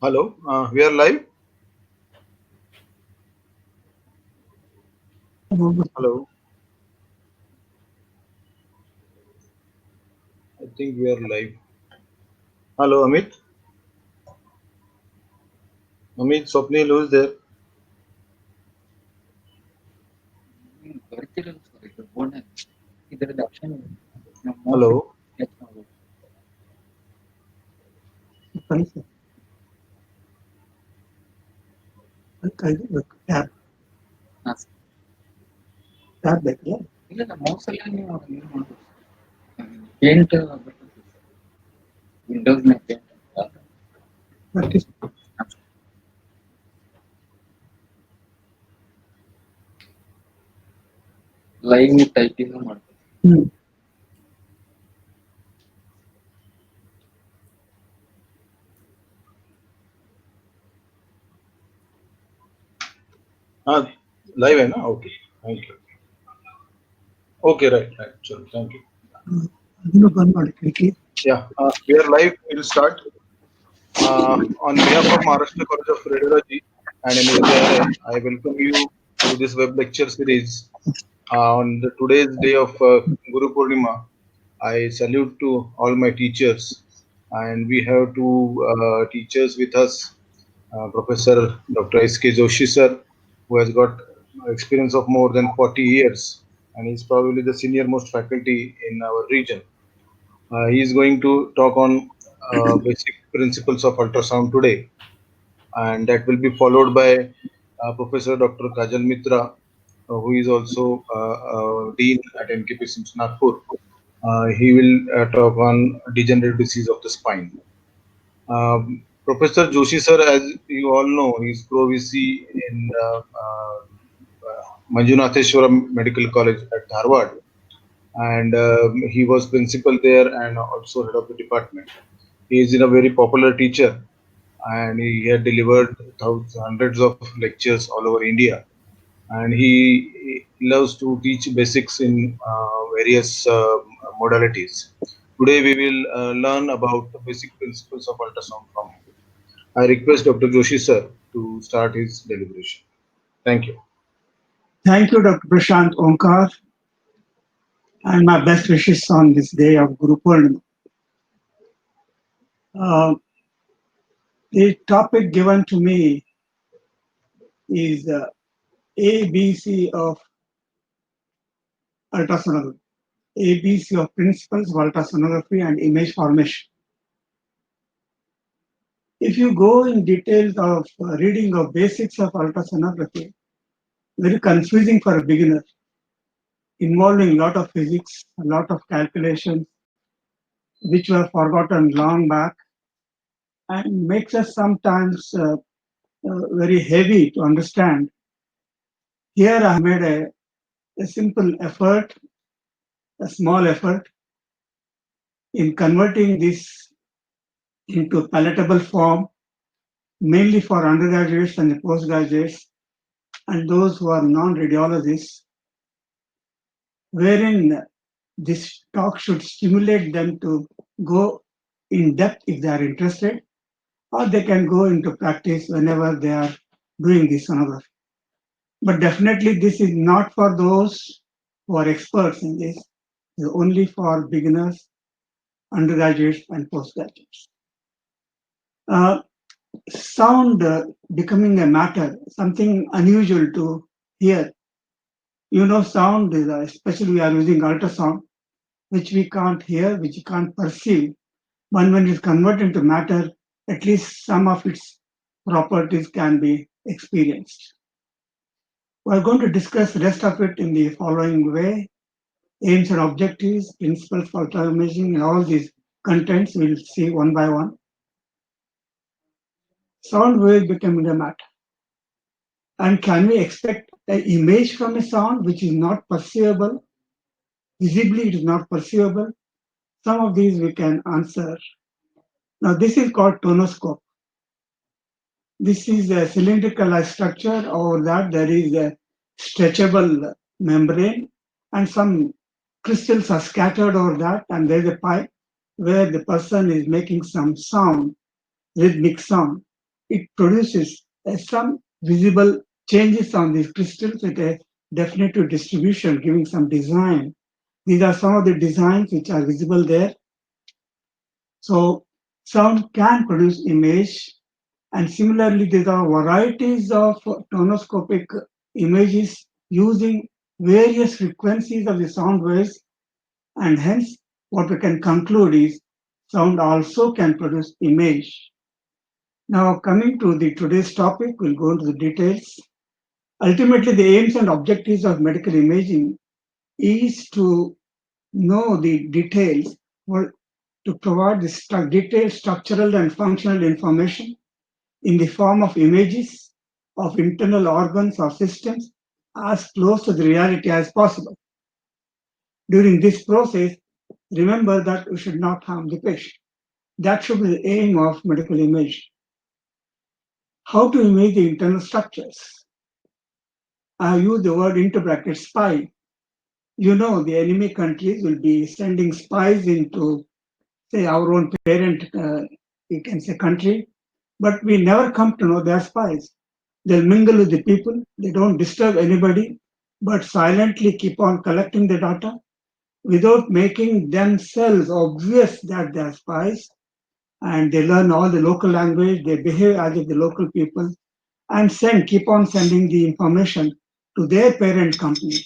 Hello, we are live. Hello, I think we are live. Hello, Amit. Amit, Swapnil, who is there? Hello. Ah, live है ना? Okay, thank you. Okay, right. Sure, thank you. Yeah, we are live. We'll start. On behalf of Maharashtra College of Radiology and NSDRI, I welcome you to this web lecture series on the today's day of Guru Purnima. I salute to all my teachers, and we have two teachers with us, Professor Dr. S.K. Joshi sir, who has got experience of more than 40 years, and is probably the senior most faculty in our region. He is going to talk on basic principles of ultrasound today, and that will be followed by Professor Dr. Kajal Mitra, who is also Dean at NKP SIMS Nagpur. He will talk on degenerative disease of the spine. Professor Joshi sir, as you all know, he is Pro VC in Manjunatheshwaram Medical College at Dharwad, and he was principal there and also head of the department. He is a very popular teacher, and he had delivered hundreds of lectures all over India. And he loves to teach basics in various modalities. Today we will learn about the basic principles of ultrasound from him. I request Dr. Joshi sir to start his deliberation. Thank you. Thank you, Dr. Prashant Onkar, and my best wishes on this day of Guru Purnima. The topic given to me is ABC of ultrasonography, ABC of principles of ultrasonography and image formation. If you go in details of reading of basics of ultrasonography, very confusing for a beginner, involving a lot of physics, a lot of calculations, which were forgotten long back, and makes us sometimes very heavy to understand. Here I made a simple effort, a small effort, in converting this into palatable form, mainly for undergraduates and postgraduates, and those who are non-radiologists, wherein this talk should stimulate them to go in depth if they are interested, or they can go into practice whenever they are doing this sonography. But definitely this is not for those who are experts in this. It's only for beginners, undergraduates, and postgraduates. Sound becoming a matter, something unusual to hear. You know, sound is, especially we are using ultrasound, which we can't hear, which we can't perceive. But when it's converted into matter, at least some of its properties can be experienced. We're going to discuss the rest of it in the following way. Aims and objectives, principles for imaging, and all these contents we'll see one by one. Sound wave becoming a matter. And can we expect an image from a sound which is not perceivable? Visibly, it is not perceivable. Some of these we can answer. Now, this is called tonoscope. This is a cylindrical structure. Over that, there is a stretchable membrane and some crystals are scattered over that, and there's a pipe where the person is making some sound, rhythmic sound. It produces some visible changes on these crystals with a definitive distribution, giving some design. These are some of the designs which are visible there. So sound can produce image, and similarly, there are varieties of tonoscopic images using various frequencies of the sound waves, and hence what we can conclude is sound also can produce image. Now coming to the today's topic, we'll go into the details. Ultimately, the aims and objectives of medical imaging is to know the details or to provide the detailed structural and functional information in the form of images of internal organs or systems as close to the reality as possible. During this process, remember that we should not harm the patient. That should be the aim of medical imaging. How to image the internal structures? I use the word into bracket spy. You know, the enemy countries will be sending spies into, say, our own parent, you can say, country, but we never come to know they are spies. They'll mingle with the people, they don't disturb anybody, but silently keep on collecting the data without making themselves obvious that they are spies. And they learn all the local language, they behave as if the local people, and keep on sending the information to their parent company,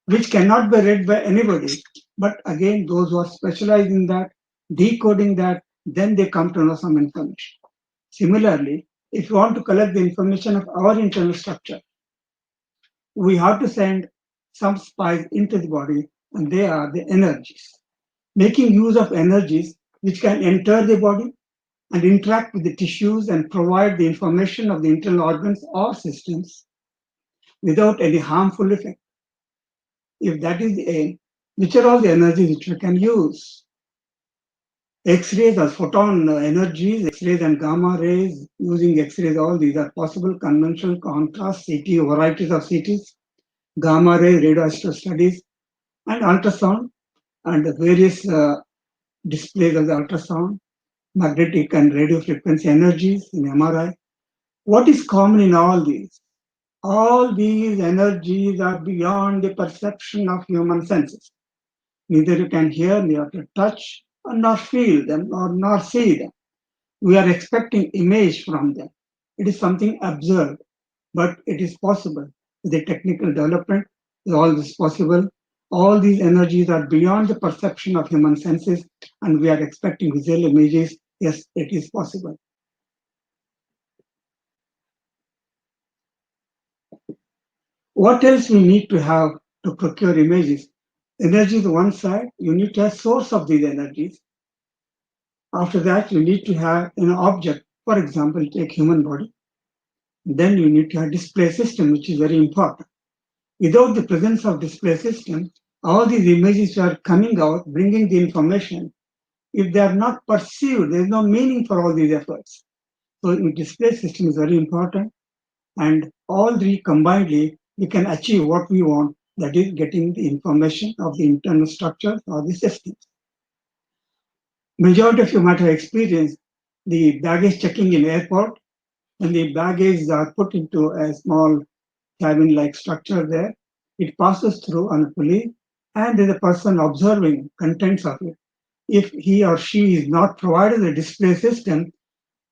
which cannot be read by anybody. But again, those who are specialized in that, decoding that, then they come to know some information. Similarly, if you want to collect the information of our internal structure, we have to send some spice into the body, and they are the energies. Making use of energies which can enter the body and interact with the tissues and provide the information of the internal organs or systems without any harmful effect. If that is the aim, which are all the energies which we can use? X-rays or photon energies, X-rays and gamma rays, using X-rays, all these are possible, conventional, contrast, CT, varieties of CTs, gamma ray, radioastro studies, and ultrasound, and the various displays of the ultrasound, magnetic and radio frequency energies in MRI. What is common in all these? All these energies are beyond the perception of human senses. Neither you can hear, nor to touch, or nor feel them, or nor see them. We are expecting image from them. It is something absurd, but it is possible. With the technical development, all this possible. All these energies are beyond the perception of human senses, and we are expecting visual images. Yes, it is possible. What else we need to have to procure images? Energy is one side. You need to have source of these energies. After that, you need to have an object. For example, take human body. Then you need to have display system, which is very important. Without the presence of display system, all these images are coming out, bringing the information. If they are not perceived, there is no meaning for all these efforts. So the display system is very important, and all three combinedly, we can achieve what we want, that is getting the information of the internal structure or the systems. Majority of you might have experienced the baggage checking in airport. When the baggage are put into a small cabin-like structure there, it passes through on a pulley, and there's a person observing contents of it. If he or she is not provided a display system,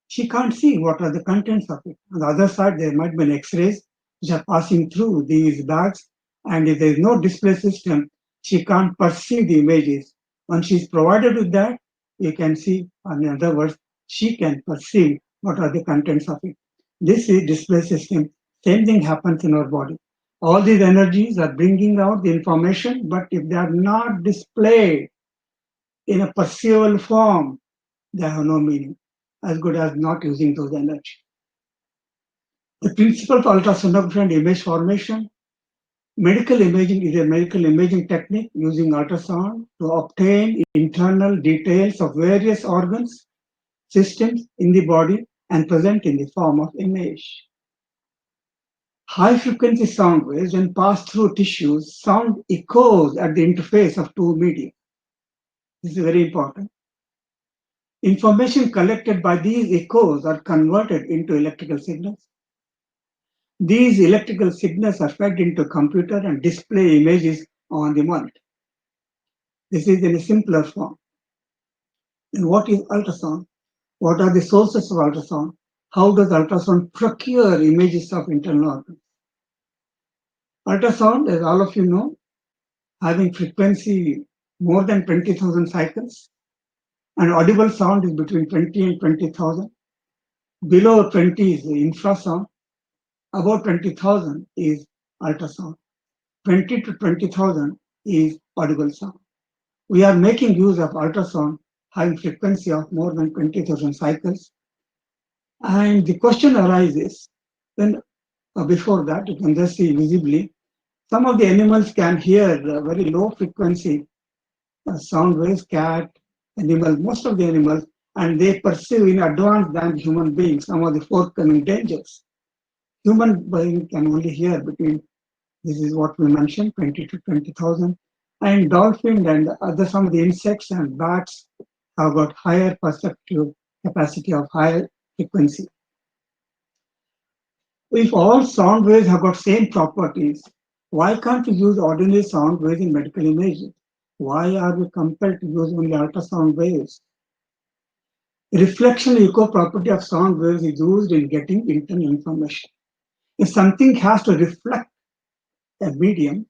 she can't see what are the contents of it. On the other side, there might be an X-rays which are passing through these bags, and if there is no display system, she can't perceive the images. Once she is provided with that, you can see, in other words, she can perceive what are the contents of it. This is display system. Same thing happens in our body. All these energies are bringing out the information, but if they are not displayed in a perceivable form, they have no meaning, as good as not using those energy. The principle of ultrasonography and image formation. Medical imaging is a medical imaging technique using ultrasound to obtain internal details of various organs, systems in the body, and present in the form of image. High frequency sound waves, when passed through tissues, sound echoes at the interface of two media. This is very important. Information collected by these echoes are converted into electrical signals. These electrical signals are fed into a computer and display images on the monitor. This is in a simpler form. And what is ultrasound? What are the sources of ultrasound? How does ultrasound procure images of internal organs? Ultrasound, as all of you know, having frequency more than 20,000 cycles, and audible sound is between 20 and 20,000. Below 20 is the infrasound. Above 20,000 is ultrasound. 20 to 20,000 is audible sound. We are making use of ultrasound having frequency of more than 20,000 cycles. And the question arises, then before that, you can just see visibly, some of the animals can hear very low frequency sound waves, cat, animal, most of the animals, and they perceive in advance than human beings some of the forthcoming dangers. Human being can only hear between, this is what we mentioned, 20 to 20,000. And dolphin and other some of the insects and bats have got higher perceptive capacity of higher frequency. If all sound waves have got same properties, why can't we use ordinary sound waves in medical imaging? Why are we compelled to use only ultrasound waves? Reflection echo property of sound waves is used in getting internal information. If something has to reflect a medium,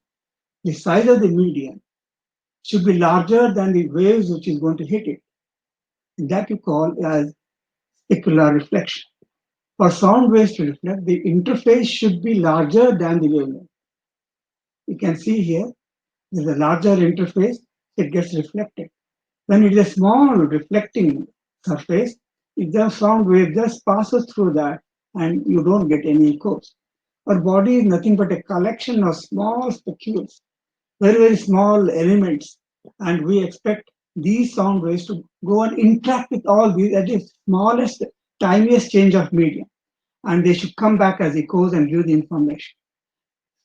the size of the medium should be larger than the waves which is going to hit it. And that you call as specular reflection. For sound waves to reflect, the interface should be larger than the wavelength. You can see here, there's a larger interface, it gets reflected. When it is a small reflecting surface, if the sound wave just passes through that and you don't get any echoes. Our body is nothing but a collection of small specules, very, very small elements, and we expect these sound waves to go and interact with all these at the smallest, tiniest change of medium, and they should come back as echoes and give the information.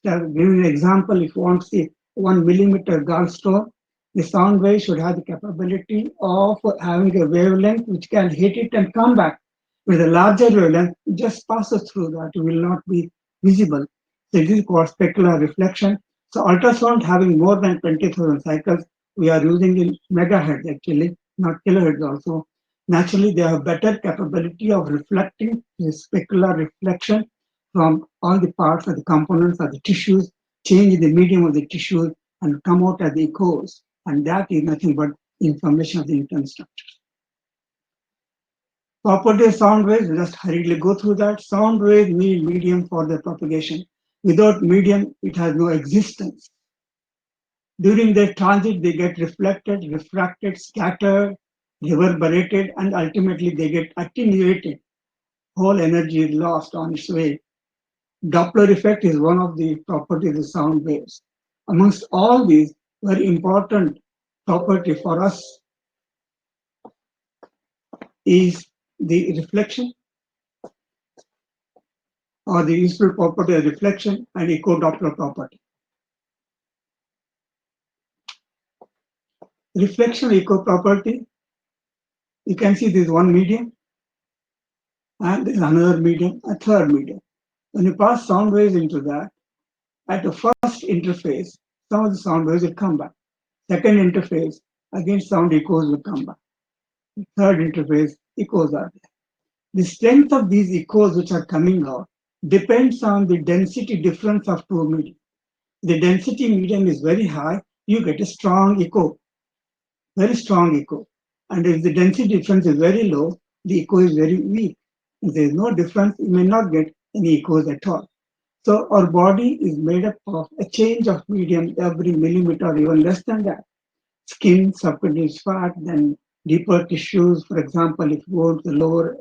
Giving an example, if you want to see 1 millimeter gallstone, the sound wave should have the capability of having a wavelength which can hit it and come back. With a larger wavelength, it just passes through that, it will not be visible. So this is called specular reflection. So ultrasound having more than 20,000 cycles, we are using in megahertz actually, not kilohertz also. Naturally, they have better capability of reflecting the specular reflection from all the parts of the components of the tissues, change the medium of the tissues, and come out as echoes. And that is nothing but information of the internal structure. Property of sound waves, just hurriedly go through that. Sound waves need medium for their propagation. Without medium, it has no existence. During their transit, they get reflected, refracted, scattered, reverberated, and ultimately they get attenuated. Whole energy is lost on its way. Doppler effect is one of the properties of sound waves. Amongst all these, very important property for us is the reflection or the useful property of reflection and echo Doppler property. Reflection echo property, you can see this one medium and there's another medium, a third medium. When you pass sound waves into that, at the first interface, some of the sound waves will come back. Second interface, again sound echoes will come back. Third interface, echoes are there. The strength of these echoes which are coming out depends on the density difference of two medium. The density medium is very high, you get a strong echo, very strong echo. And if the density difference is very low, the echo is very weak. If there is no difference, you may not get any echoes at all. So our body is made up of a change of medium every millimeter or even less than that. Skin, subcutaneous fat, then deeper tissues. For example, if you go to the lower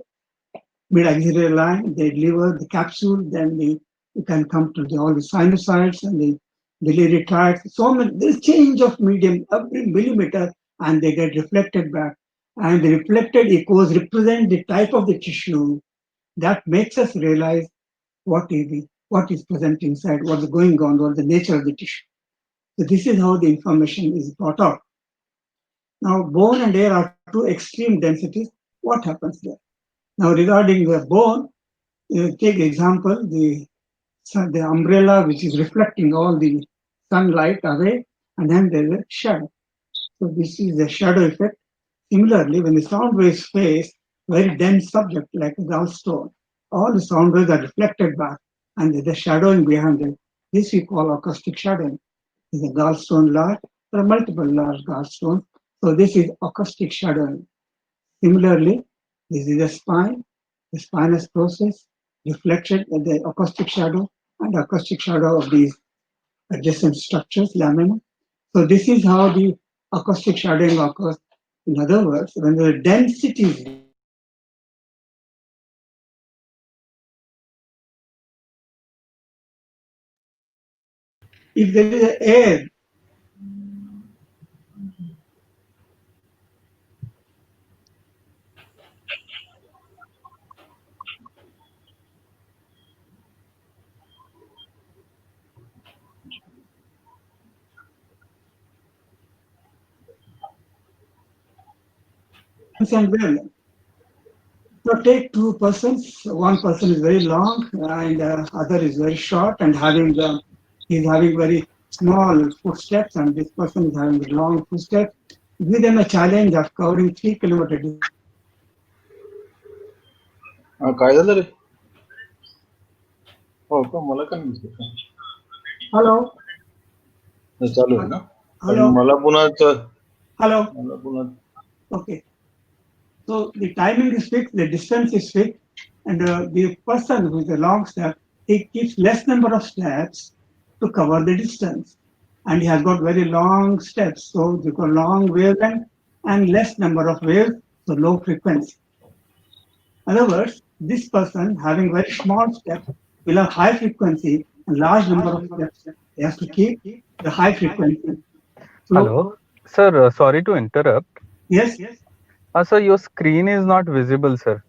mid-axillary line, the liver, the capsule, then you can come to all the sinusoids and the biliary tract. So many, there's change of medium every millimeter and they get reflected back. And the reflected echoes represent the type of the tissue that makes us realize what is the what is present inside, what's going on, what the nature of the tissue. So this is how the information is brought out. Now, bone and air are two extreme densities. What happens there? Now, regarding the bone, take example, the umbrella which is reflecting all the sunlight away, and then there's a shadow. So this is the shadow effect. Similarly, when the sound waves face very dense subject like a gallstone, all the sound waves are reflected back, and there's a shadowing behind it. This we call acoustic shadowing. There's a gallstone large, there are multiple large gallstones. So this is acoustic shadowing. Similarly, this is the spinous process, reflection of the acoustic shadow and acoustic shadow of these adjacent structures, lamina. So this is how the acoustic shadowing occurs. In other words, when the density is dense, if there is air, and wavelength. So take two persons. One person is very long and other is very short and he's having very small footsteps, and this person is having long footsteps. Give them a challenge of covering 3 kilometers. काय झालं रे? हो का? मला का नाही दिसत? Hello. हे चालू आहे ना? Hello. मला पुन्हा Hello. मला पुन्हा Okay. So the timing is fixed, the distance is fixed, and the person with a long step, he keeps less number of steps to cover the distance. And he has got very long steps, so they got long wavelength and less number of waves, so low frequency. In other words, this person having very small steps will have high frequency and large number of steps. He has to keep the high frequency. So, Hello, sir. Sorry to interrupt. Yes. Sir, your screen is not visible, sir.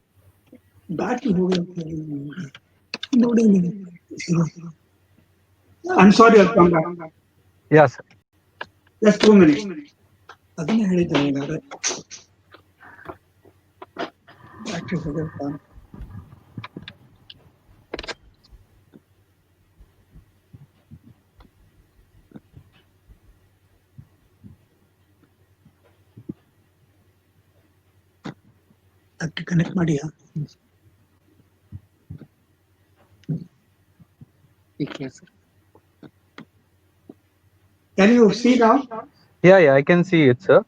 I'm sorry, I'll come back. Yes, sir. Just 2 minutes. Connect ಮಾಡಿಯಾ? Can you see now? Yeah, I can see it, sir.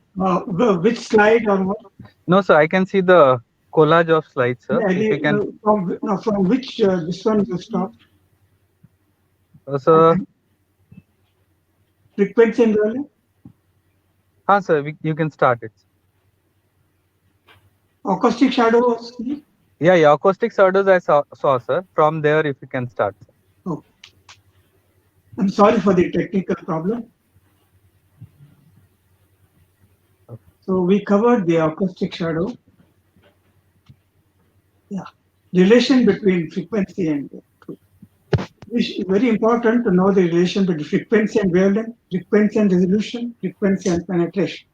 Which slide or what? No, sir, I can see the collage of slides, sir. Yeah, If you can, from which this one you stop? sir. Frequency and wavelength? Sir, you can start it. Acoustic shadows? Yeah, acoustic shadows I saw, sir. From there, if you can start. Oh. I'm sorry for the technical problem. So we covered the acoustic shadow. Yeah. Relation between frequency and it's very important to know the relation between frequency and wavelength, frequency and resolution, frequency and penetration.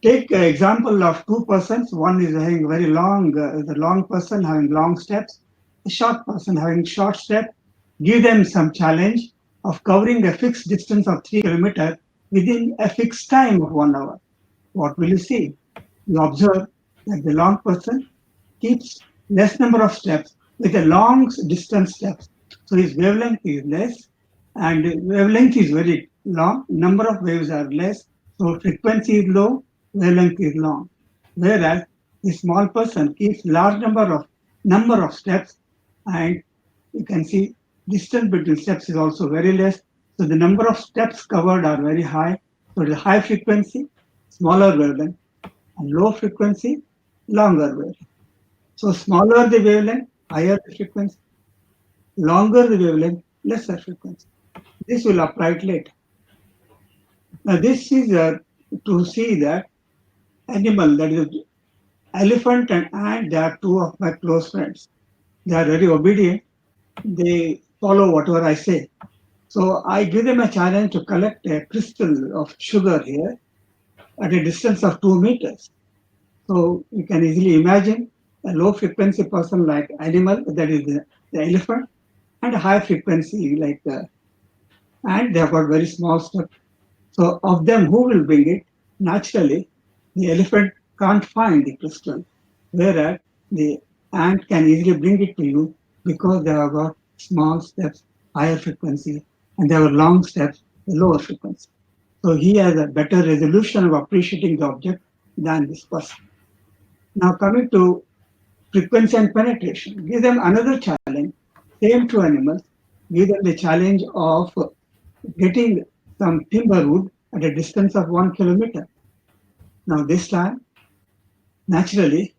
Take an example of two persons. One is having very long, the long person having long steps, a short person having short step. Give them some challenge of covering a fixed distance of 3 kilometers within a fixed time of 1 hour. What will you see? You observe that the long person keeps less number of steps with a long distance steps. So his wavelength is less and wavelength is very long, number of waves are less, so frequency is low, wavelength is long. Whereas the small person keeps large number of steps, and you can see distance between steps is also very less. So the number of steps covered are very high. So the high frequency, smaller wavelength, and low frequency, longer wavelength. So smaller the wavelength, higher the frequency. Longer the wavelength, lesser frequency. This will apply it later. Now this is to see that animal, that is elephant and ant, they are two of my close friends. They are very obedient. They follow whatever I say. So I give them a challenge to collect a crystal of sugar here at a distance of 2 meters. So you can easily imagine a low frequency person like animal, that is the elephant, and a high frequency like and they have got very small steps. So of them who will bring it, naturally, the elephant can't find the crystal, whereas the ant can easily bring it to you because they have got small steps, higher frequency, and they have long steps, the lower frequency. So he has a better resolution of appreciating the object than this person. Now coming to frequency and penetration, give them another challenge, same two animals, give them the challenge of getting some timber wood at a distance of 1 kilometer. Now this time, naturally,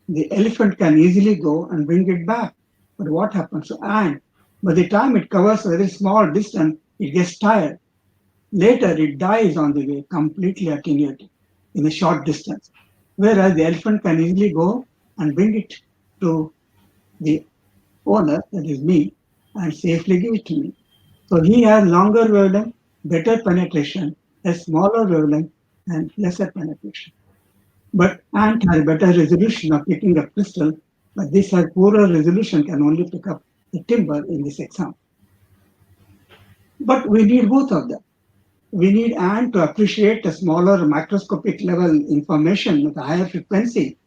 the elephant can easily go and bring it back. But what happens to ant? By the time it covers a very small distance, it gets tired. Later, it dies on the way, completely attenuated in a short distance. Whereas the elephant can easily go and bring it to the owner, that is me, and safely give it to me. So he has longer wavelength, better penetration, a smaller wavelength, and lesser penetration. But ant has better resolution of picking up crystal, but this has poorer resolution, can only pick up the timber in this example. But we need both of them. We need ant to appreciate a smaller microscopic level information with a higher frequency.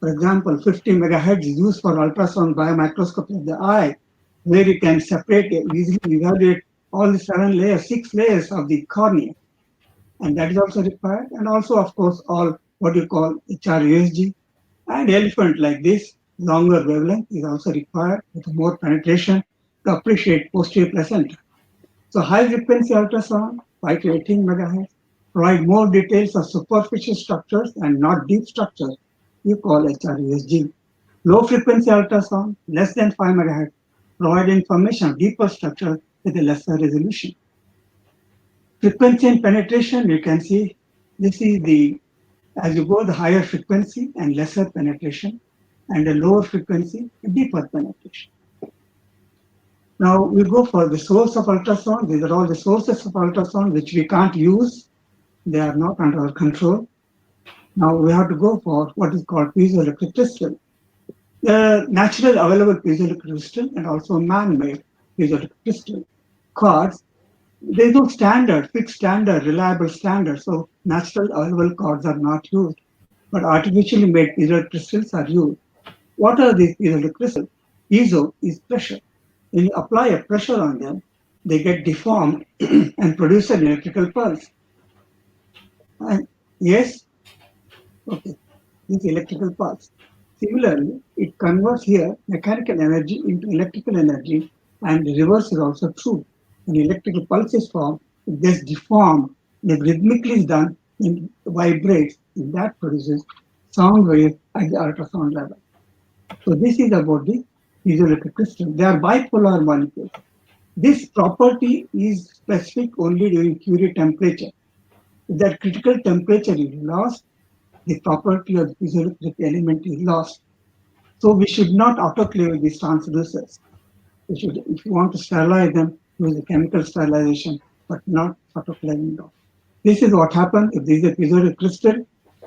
For example, 50 megahertz is used for ultrasound biomicroscopy of the eye, where you can separate, easily evaluate all the 6 layers of the cornea. And that is also required. And also, of course, all what you call HRUSG and elephant like this, longer wavelength is also required with more penetration to appreciate posterior placenta. So high frequency ultrasound, 5 to 18 megahertz, provide more details of superficial structures and not deep structures. You call HRUSG. Low frequency ultrasound, less than 5 megahertz, provide information of deeper structure with a lesser resolution. Frequency and penetration, you can see this is the, as you go the higher frequency and lesser penetration, and the lower frequency, deeper penetration. Now we go for the source of ultrasound. These are all the sources of ultrasound which we can't use. They are not under our control. Now we have to go for what is called piezoelectric crystal. The natural available piezoelectric crystal and also man-made piezoelectric crystal. Cords, there is no standard, fixed standard, reliable standard. So natural available cords are not used, but artificially made piezoelectric crystals are used. What are these piezoelectric crystals? Piezo is pressure. When you apply a pressure on them, they get deformed and produce an electrical pulse. And yes, okay, this electrical pulse. Similarly, it converts here mechanical energy into electrical energy, and the reverse is also true. When electrical pulse is formed, it gets deformed, it rhythmically is done, it vibrates, and that produces sound waves at the ultrasound level. So this is about the piezoelectric crystal. They are bipolar molecules. This property is specific only during Curie temperature. If that critical temperature is lost, the property of the piezoelectric element is lost. So we should not autoclave these transducers. We should, if you want to sterilize them, use a chemical sterilization, but not autoclaving them. This is what happens if there is a piezoelectric crystal.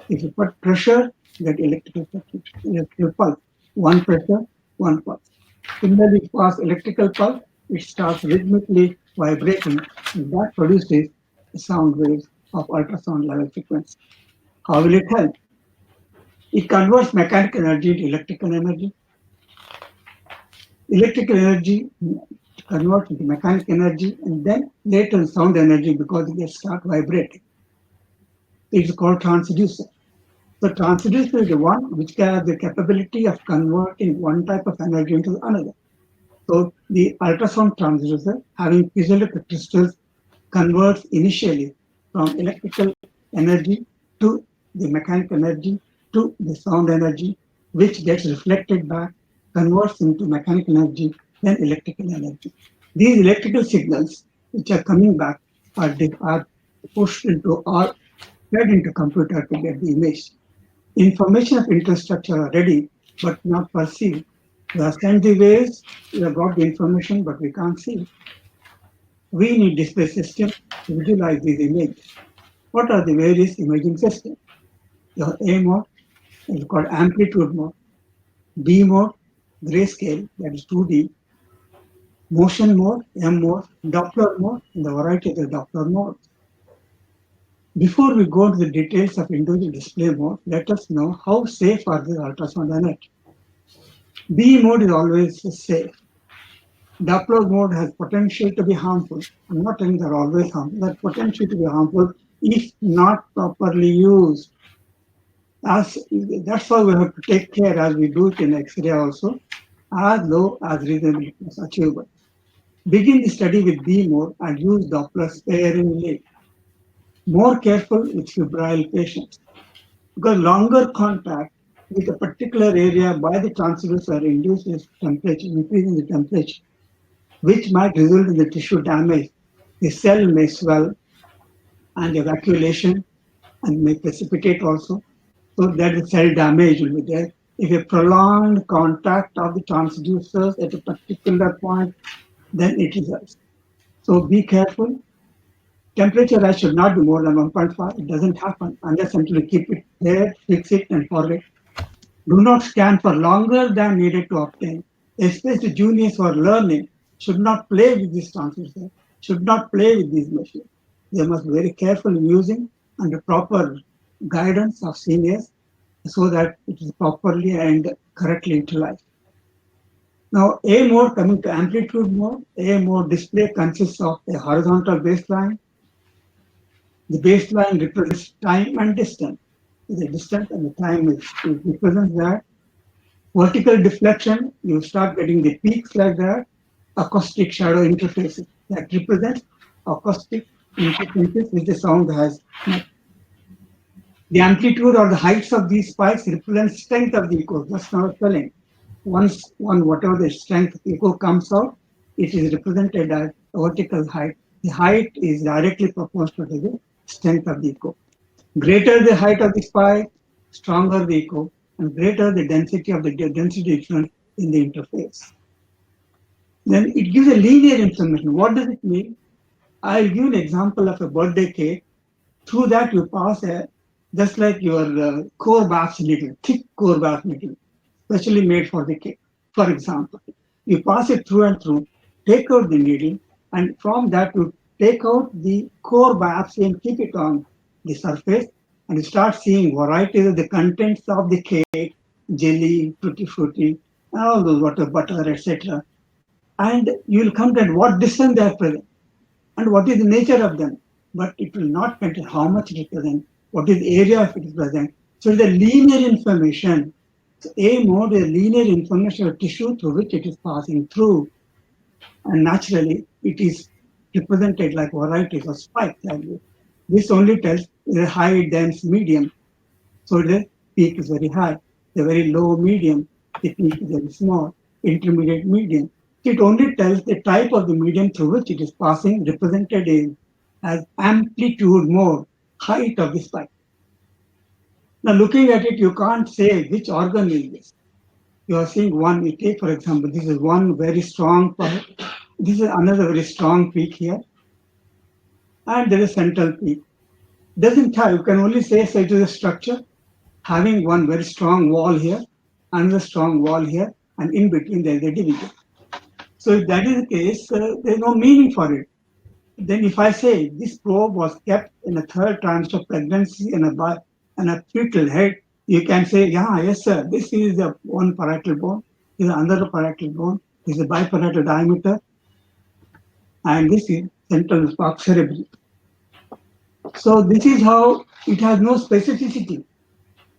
If you put pressure, you get electrical pulse. One pressure, one pulse. Similarly, if you pass electrical pulse, it starts rhythmically vibrating, and that produces sound waves of ultrasound level frequency. How will it help? It converts mechanical energy into electrical energy. Electrical energy converts into mechanical energy, and then later sound energy because it gets start vibrating. It's called transducer. The transducer is the one which has the capability of converting one type of energy into another. So the ultrasound transducer having piezoelectric crystals converts initially from electrical energy to the mechanical energy to the sound energy, which gets reflected back, converts into mechanical energy, then electrical energy. These electrical signals which are coming back are pushed into or fed into computer to get the image. Information of infrastructure are ready but not perceived. We have sent the waves, we have got the information, but we can't see it. We need display system to visualize these images. What are the various imaging systems? Your A mode is called amplitude mode, B mode, grayscale, that is 2D, motion mode, M mode, Doppler mode, and the variety of the Doppler modes. Before we go to the details of individual display mode, let us know how safe are the ultrasound on it. B mode is always safe. Doppler mode has potential to be harmful. I'm not saying they're always harmful. That potential to be harmful if not properly used. That's why we have to take care as we do it in X-ray also, as low as reasonably achievable. Begin the study with B mode and use Doppler sparingly. More careful with febrile patients, because longer contact with a particular area by the transducer induces temperature, increasing the temperature, which might result in the tissue damage. The cell may swell and evacuation and may precipitate also. So that the cell damage will be there. If a prolonged contact of the transducers at a particular point, then it results. So be careful. Temperature rise should not be more than 1.5. It doesn't happen unless until you keep it there, fix it, and forget. Do not scan for longer than needed to obtain. Especially juniors who are learning should not play with this transducer, should not play with these machines. They must be very careful in using under proper guidance of seniors so that it is properly and correctly utilized. Now, A mode, coming to amplitude mode, A mode display consists of a horizontal baseline. The baseline represents time and distance. The distance and the time represents that. Vertical deflection, you start getting the peaks like that. Acoustic shadow interfaces that represents acoustic interfaces which the sound has met. The amplitude or the heights of these spikes represent strength of the echo. That's not telling. Once whatever the strength echo comes out, it is represented as vertical height. The height is directly proportional to the strength of the echo. Greater the height of the spike, stronger the echo, and greater the density of the density difference in the interface. Then it gives a linear information. What does it mean? I'll give an example of a birthday cake. Through that you pass just like your Korbach needle, thick Korbach needle, specially made for the cake. For example, you pass it through and through, take out the needle, and from that you take out the core biopsy and keep it on the surface, and you start seeing varieties of the contents of the cake, jelly, tutti frutti, and all those butter, etc. And you will come to what distance they are present and what is the nature of them. But it will not contain how much it is present, what is the area of it is present. So the linear information. So A mode is linear information of tissue through which it is passing through. And naturally, it is represented like varieties of spike value. This only tells the high, dense, medium. So the peak is very high. The very low, medium, the peak is very small. Intermediate, medium. It only tells the type of the medium through which it is passing, represented as amplitude mode, height of the spike. Now, looking at it, you can't say which organ is this. You are seeing one, you take, for example, this is one very strong part. This is another very strong peak here. And there is central peak. Doesn't have, you can only say so it is a structure having one very strong wall here, another strong wall here, and in between there is a division. So if that is the case, there's no meaning for it. Then if I say this probe was kept in a third trimester of pregnancy and a fetal head, you can say, yeah, yes, sir, this is the one parietal bone, this is another parietal bone, this is a biparietal diameter, and this is central spark cerebri. So this is how it has no specificity.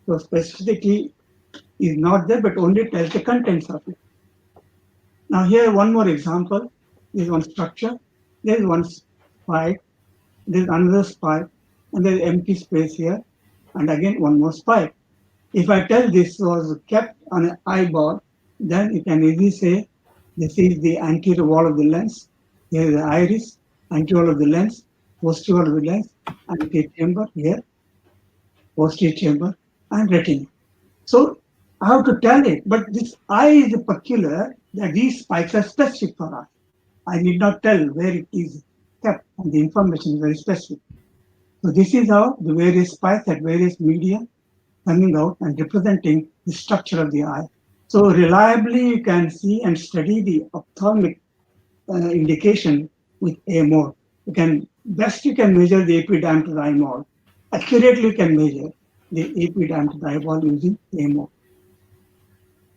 So specificity is not there, but only tells the contents of it. Now here one more example. There is one structure, there is one spike, there is another spike, and there is empty space here, and again one more spike. If I tell this was kept on an eyeball, then you can easily say this is the anterior wall of the lens, here is the iris, anterior wall of the lens, posterior wall of the lens, anterior chamber here, posterior chamber, and retina. So I have to tell it, but this eye is peculiar that these spikes are specific for us. I need not tell where it is kept, and the information is very specific. So this is how the various spikes at various media coming out and representing the structure of the eye. So reliably you can see and study the ophthalmic indication with A mode. You can measure the AP diameter of the eye mode. Accurately you can measure the AP diameter of the eyeball using A mode.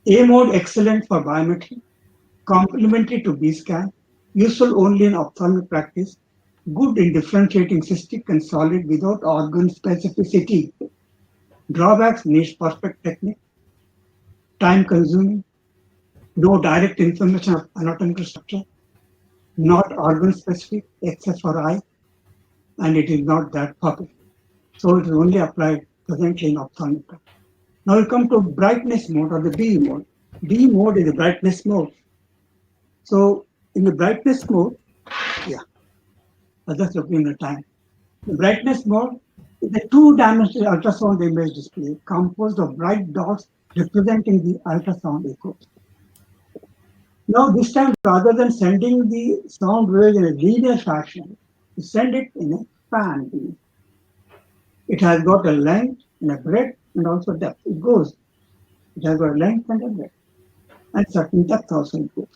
A mode excellent for biometry, complementary to B scan, useful only in ophthalmic practice, good in differentiating cystic and solid without organ specificity. Drawbacks needs perfect technique, time consuming, no direct information of anatomical structure, not organ specific except for eye, and it is not that popular. So it is only applied presently in ophthalmic practice. Now we come to brightness mode or the B mode. B mode is the brightness mode. So in the brightness mode, yeah, I just looking at the time. The brightness mode is a two-dimensional ultrasound image display composed of bright dots representing the ultrasound echoes. Now this time, rather than sending the sound wave in a linear fashion, we send it in a fan beam. It has got a length and a breadth and also depth. It has got a length and a breadth and certain depth also it goes.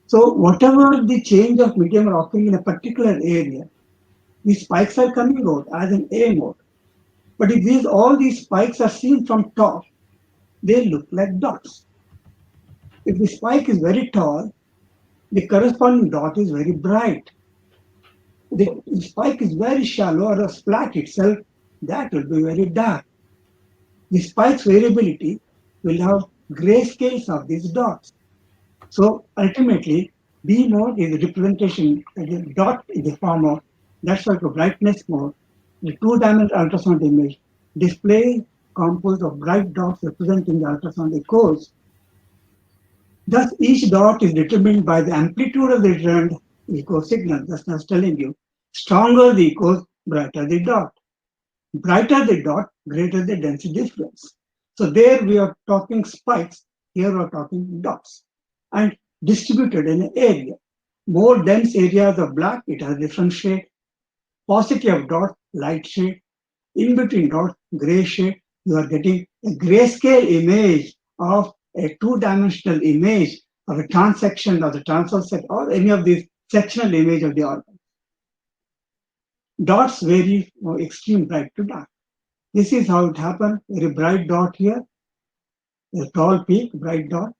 So whatever the change of medium are occurring in a particular area, these spikes are coming out as an A mode. But if all these spikes are seen from top, they look like dots. If the spike is very tall, the corresponding dot is very bright. The spike is very shallow or a splat itself, that will be very dark. The spike's variability will have grayscales of these dots. So ultimately, B mode is a representation, the dot in the form of, that's like a brightness mode, the two-dimensional ultrasound image display composed of bright dots representing the ultrasound echoes. Thus, each dot is determined by the amplitude of the returned echo signal. That's what I was telling you. Stronger the echoes, brighter the dot. Brighter the dot, greater the density difference. So there we are talking spikes, here we are talking dots. And distributed in an area. More dense areas of black, it has different shade. Paucity of dot, light shade. In between dot, gray shade. You are getting a grayscale image of a two-dimensional image of a transection or the transverse section or any of these sectional image of the organ. Dots vary from extreme bright to dark. This is how it happens. Very bright dot here, a tall peak, bright dot,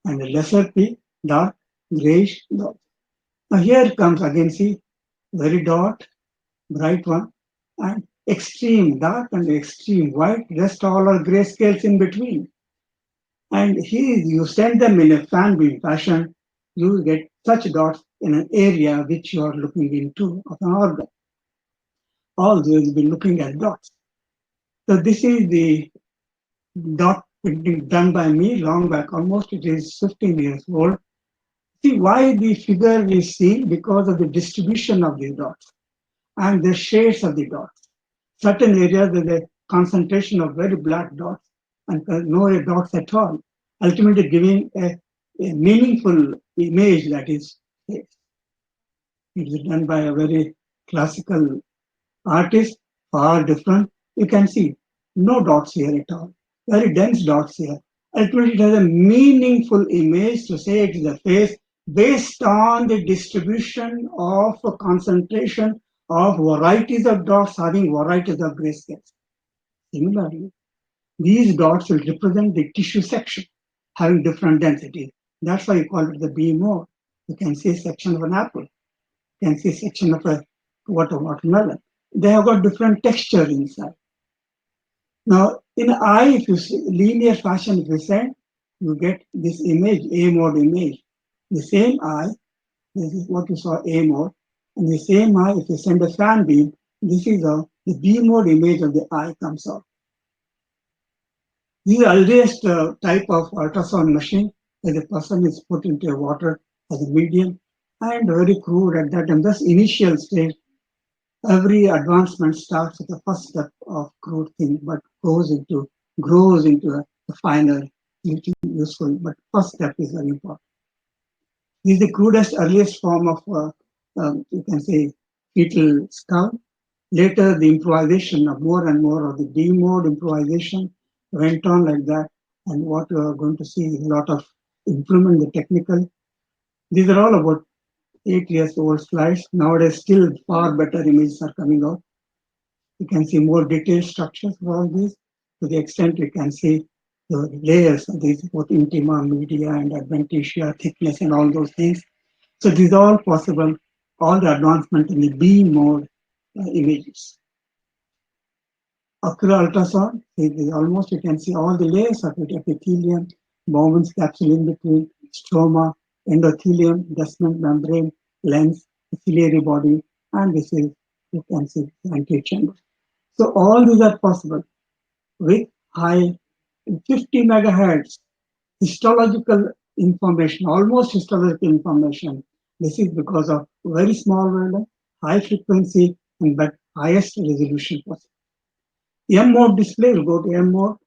and a lesser peak, dark, grayish dot. Now here comes again, see, very dot, bright one, and extreme dark and extreme white, rest all are grayscales in between. And here you send them in a fan beam fashion, you will get such dots in an area which you are looking into of an organ. All those will be looking at dots. So this is the dot printing done by me long back, almost it is 15 years old. See why the figure is seen because of the distribution of these dots and the shades of the dots. Certain areas there's a concentration of very black dots and no dots at all, ultimately giving a meaningful image that is it is done by a very classical artist, far different. You can see no dots here at all, very dense dots here. Ultimately, it has a meaningful image to say it is a face based on the distribution of a concentration of varieties of dots having varieties of grayscales. Similarly, these dots will represent the tissue section having different densities. That's why you call it the B mode. You can see a section of an apple. You can see a section of a watermelon. They have got different texture inside. Now, in eye, if you see linear fashion, if you send, you get this image, A mode image. The same eye, this is what you saw A mode. And the same eye, if you send a fan beam, this is how the B mode image of the eye comes out. This is the earliest type of ultrasound machine where the person is put into a water as a medium and very crude at that time. That's initial stage. Every advancement starts with the first step of crude thing, but grows into the finer, useful. But first step is very important. This is the crudest, earliest form of, you can say, fetal skull. Later, the improvisation of more and more of the D-mode improvisation went on like that. And what you are going to see is a lot of improvement in the technical. These are all about 8 years old slides. Nowadays, still far better images are coming out. You can see more detailed structures for all these. To the extent you can see the layers of these, both intima, media, and adventitia, thickness, and all those things. So these are all possible, all the advancement in the B mode images. Ocular ultrasound is almost, you can see all the layers of it, epithelium, Bowman's capsule in between, stroma, endothelium, descendant membrane, lens, ciliary body, and this is, you can see, antechamber. So all these are possible with high 50 megahertz histological information, almost histological information. This is because of very small wavelength, high frequency, and but highest resolution possible. M mode display will go to M mode.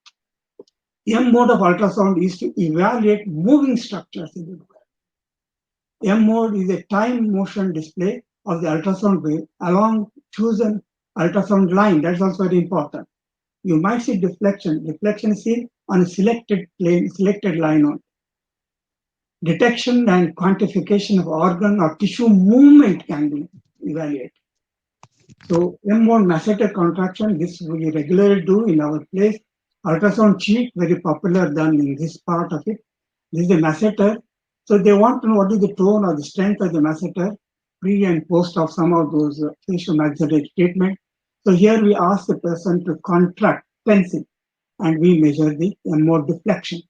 M mode of ultrasound is to evaluate moving structures in the brain. M mode is a time motion display of the ultrasound wave along chosen ultrasound line. That's also very important. You might see deflection. Deflection is seen on a selected plane, selected line on. Detection and quantification of organ or tissue movement can be evaluated. So M1 masseter contraction, this we regularly do in our place. Ultrasound cheek, very popular done in this part of it. This is the masseter. So they want to know what is the tone or the strength of the masseter, pre and post of some of those facial maxillary treatment. So here we ask the person to contract pencil and we measure the M1 deflection.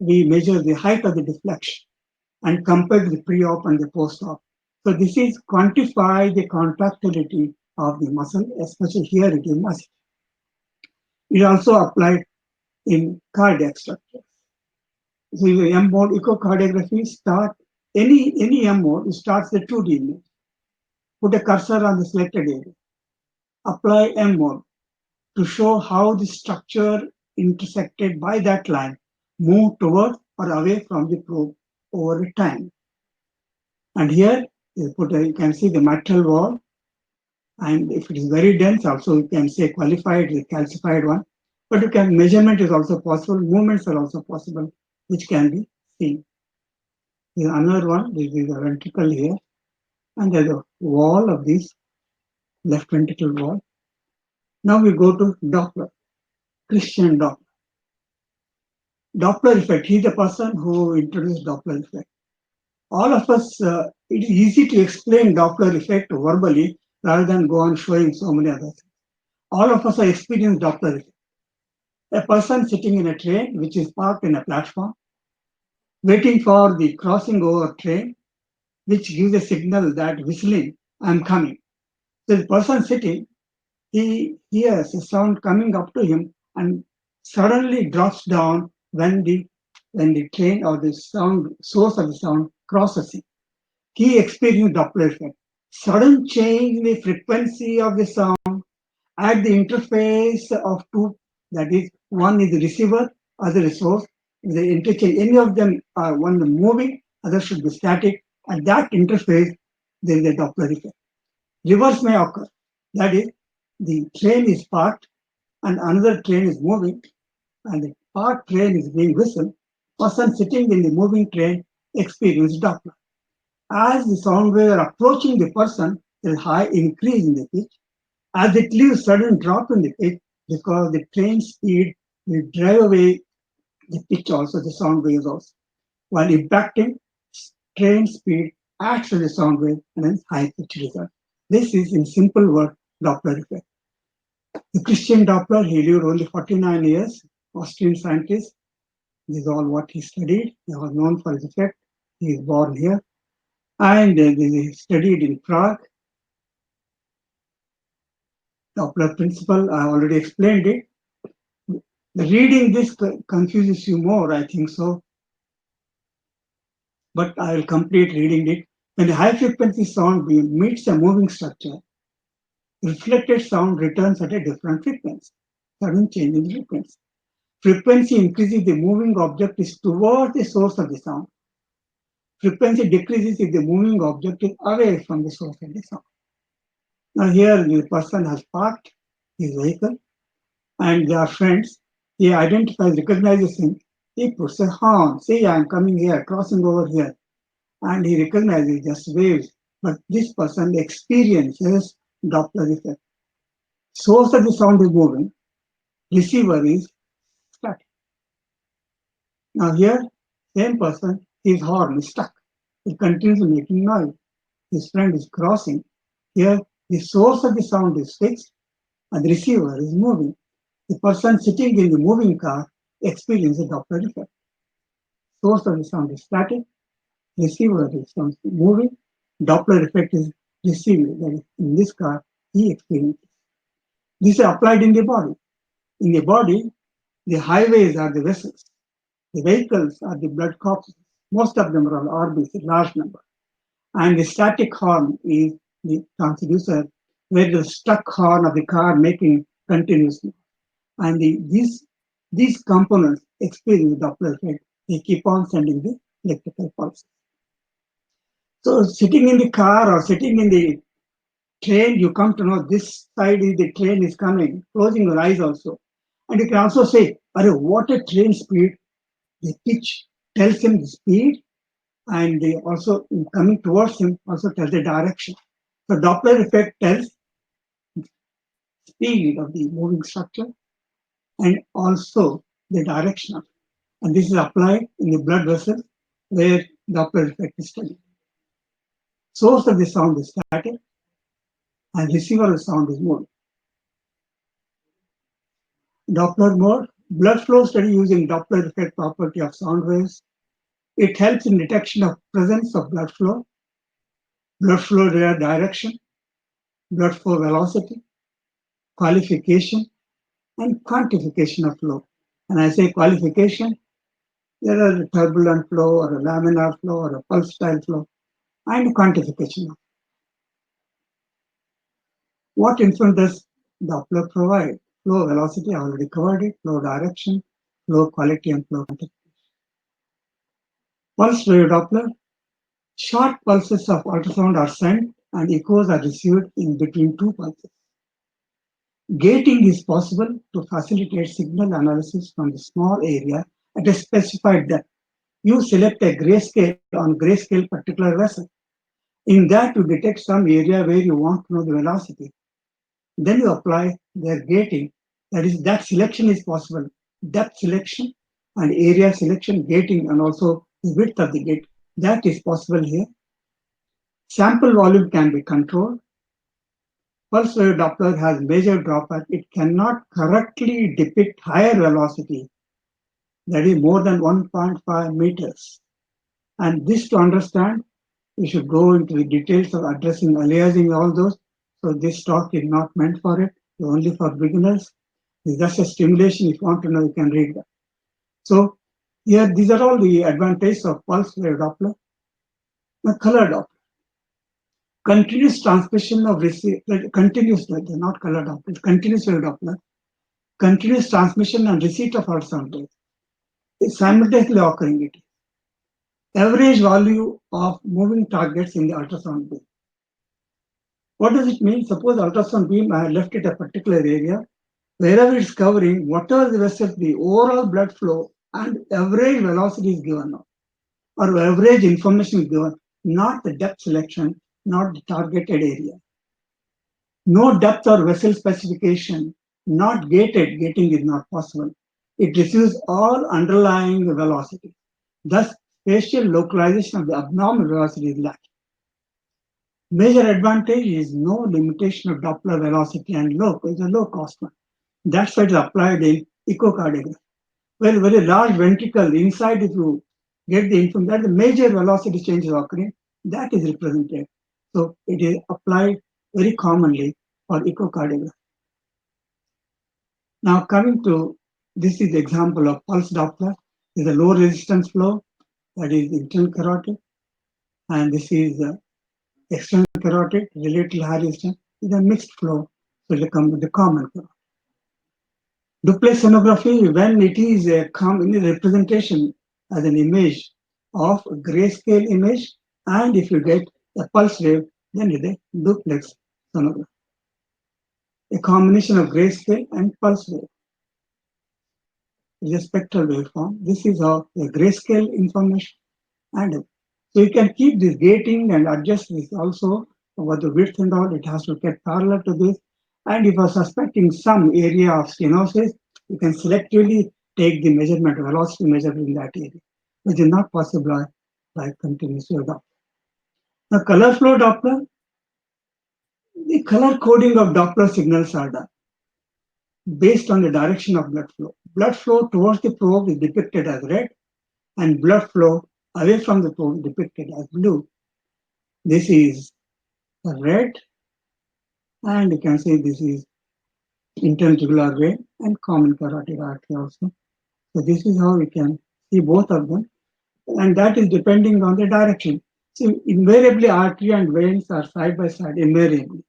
We measure the height of the deflection and compare the pre-op and the post-op. So this is quantify the contractility of the muscle, especially here it is muscle. It also applied in cardiac structures. So the M mode echocardiography start any M mode starts the 2D image. Put a cursor on the selected area. Apply M mode to show how the structure intersected by that line move toward or away from the probe over time. And here you can see the mitral wall, and if it is very dense, also you can say qualified, the calcified one. But you can measurement is also possible, movements are also possible, which can be seen. There's another one, this is a ventricle here, and there's a wall of this left ventricle wall. Now we go to Doppler, Christian Doppler. Doppler effect, he's the person who introduced Doppler effect. All of us, it is easy to explain Doppler effect verbally rather than go on showing so many other things. All of us have experienced Doppler effect. A person sitting in a train which is parked in a platform, waiting for the crossing over train, which gives a signal that whistling, I'm coming. So the person sitting, he hears a sound coming up to him and suddenly drops down when the train or the sound source of the sound crosses him. He experienced Doppler effect. Sudden change in the frequency of the sound at the interface of two, that is, one is the receiver, other is source. If they interchange, any of them are one moving, other should be static. At that interface, there is a Doppler effect. Reverse may occur. That is, the train is parked and another train is moving, and the parked train is being whistled. Person sitting in the moving train experiences Doppler. As the sound wave are approaching the person, there is high increase in the pitch. As it leaves, sudden drop in the pitch because the train speed will drive away the pitch also, the sound waves also. While impacting, train speed adds to the sound wave and then high pitch result. This is in simple word Doppler effect. The Christian Doppler, he lived only 49 years, Austrian scientist. This is all what he studied. He was known for his effect. He is born here. And he studied in Prague. Doppler principle, I already explained it. Reading this confuses you more, I think so. But I will complete reading it. When the high frequency sound beam meets a moving structure, reflected sound returns at a different frequency, sudden change in frequency. Frequency increases, the moving object is towards the source of the sound. Frequency decreases if the moving object is away from the source of the sound. Now here the person has parked his vehicle and they are friends. He identifies, recognizes him. He puts a horn. See, I am coming here, crossing over here. And he recognizes, just waves. But this person experiences Doppler effect. Source of the sound is moving, receiver is static. Now here, same person, his horn is stuck. It continues making noise. His friend is crossing. Here, the source of the sound is fixed and the receiver is moving. The person sitting in the moving car experiences a Doppler effect. Source of the sound is static, receiver is moving, Doppler effect is received. That is, in this car, he experiences. This is applied in the body. In the body, the highways are the vessels. The vehicles are the blood corpuscles. Most of them are orbits, a large number. And the static horn is the transducer, where the stuck horn of the car making continuously. And these components experience the Doppler effect. They keep on sending the electrical pulses. So sitting in the car or sitting in the train, you come to know this side is the train is coming, closing your eyes also. And you can also say, what a train speed. The pitch tells him the speed, and they also coming towards him also tells the direction. So Doppler effect tells speed of the moving structure and also the direction of it. And this is applied in the blood vessels where Doppler effect is studied. Source of the sound is static and receiver of the sound is moving. Doppler mode, blood flow study using Doppler effect property of sound waves. It helps in detection of presence of blood flow direction, blood flow velocity, qualification, and quantification of flow. And I say qualification, there are a turbulent flow or a laminar flow or a pulse style flow, and quantification of. What influence does Doppler provide? Flow velocity, I already covered it, flow direction, flow quality, and flow quantification. Pulse wave Doppler, short pulses of ultrasound are sent and echoes are received in between two pulses. Gating is possible to facilitate signal analysis from the small area at a specified depth. You select a grayscale on grayscale particular vessel. In that, you detect some area where you want to know the velocity. Then you apply their gating. That is, that selection is possible. Depth selection and area selection, gating, and also the width of the gate. That is possible here. Sample volume can be controlled. Pulse wave Doppler has major drawback. It cannot correctly depict higher velocity, that is more than 1.5 meters. And this to understand, we should go into the details of addressing aliasing, all those. So this talk is not meant for it, it's only for beginners. It's just a stimulation. If you want to know, you can read that. So here, these are all the advantages of pulse wave Doppler. Now, color Doppler. Continuous transmission of continuous, not color Doppler, continuous wave Doppler. Continuous transmission and receipt of ultrasound waves is simultaneously occurring. It is average value of moving targets in the ultrasound beam. What does it mean? Suppose ultrasound beam I have left it a particular area, wherever it's covering, whatever the vessel, the overall blood flow and average velocity is given now, or average information is given, not the depth selection, not the targeted area. No depth or vessel specification, not gated, gating is not possible. It receives all underlying velocity. Thus, spatial localization of the abnormal velocity is lacking. Major advantage is no limitation of Doppler velocity and low. It's a low cost one. That's why it's applied in echocardiogram. Well, very large ventricle inside, if you get the information that the major velocity change is occurring, that is represented. So it is applied very commonly for echocardiogram. Now coming to, this is the example of pulse Doppler. This is a low resistance flow, that is internal carotid, and this is external carotid, relatively high resistance. It's a mixed flow, so it becomes the common carotid. Duplex sonography, when it is a common representation as an image of a grayscale image, and if you get a pulse wave, then it is a duplex sonography. A combination of grayscale and pulse wave is a spectral waveform. This is how a grayscale information, and so you can keep this gating and adjust this also about the width and all. It has to get parallel to this. And if you are suspecting some area of stenosis, you can selectively take the measurement, velocity measurement in that area, which is not possible by continuous wave Doppler. The color flow Doppler, the color coding of Doppler signals are done based on the direction of blood flow. Blood flow towards the probe is depicted as red, and blood flow away from the probe depicted as blue. This is red, and you can say this is interjugular vein and common carotid artery also. So this is how we can see both of them, and that is depending on the direction. So invariably artery and veins are side by side, invariably.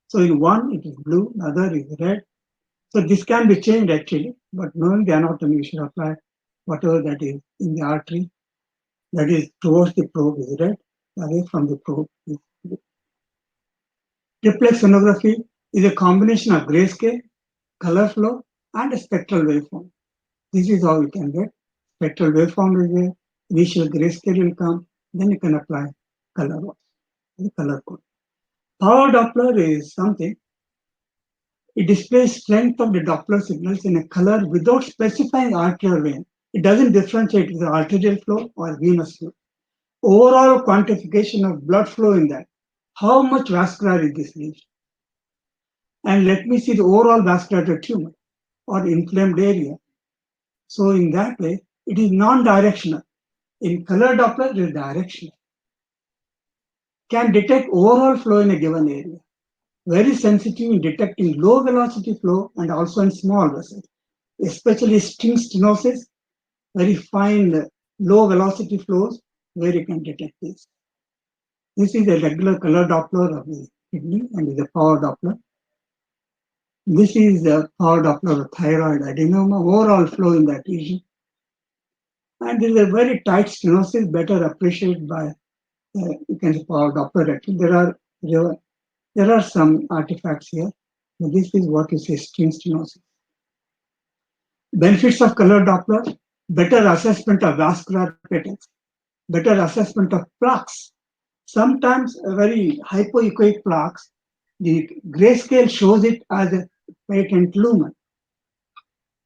So in one it is blue, the other is red. So this can be changed actually, but knowing the anatomy, you should apply whatever that is in the artery, that is towards the probe is red, away from the probe is blue. Triplex sonography is a combination of grayscale, color flow, and a spectral waveform. This is how you can get spectral waveform is there, initial grayscale will come, then you can apply color, the color code. Power Doppler is something, it displays strength of the Doppler signals in a color without specifying artery or vein. It doesn't differentiate with the arterial flow or venous flow. Overall quantification of blood flow in that. How much vascular is this lesion? And let me see the overall vascular tumor or inflamed area. So in that way, it is non-directional. In color Doppler, it is directional. Can detect overall flow in a given area. Very sensitive in detecting low velocity flow and also in small vessels, especially string stenosis, very fine low velocity flows where you can detect this. This is a regular color Doppler of the kidney and is a power Doppler. This is the power Doppler of thyroid adenoma, overall flow in that region. And there is a very tight stenosis, better appreciated by you can say power Doppler. There are some artifacts here. But this is what you say string stenosis. Benefits of color Doppler: better assessment of vascular patterns, better assessment of plaques. Sometimes a very hypoechoic plaques, the grayscale shows it as a patent lumen.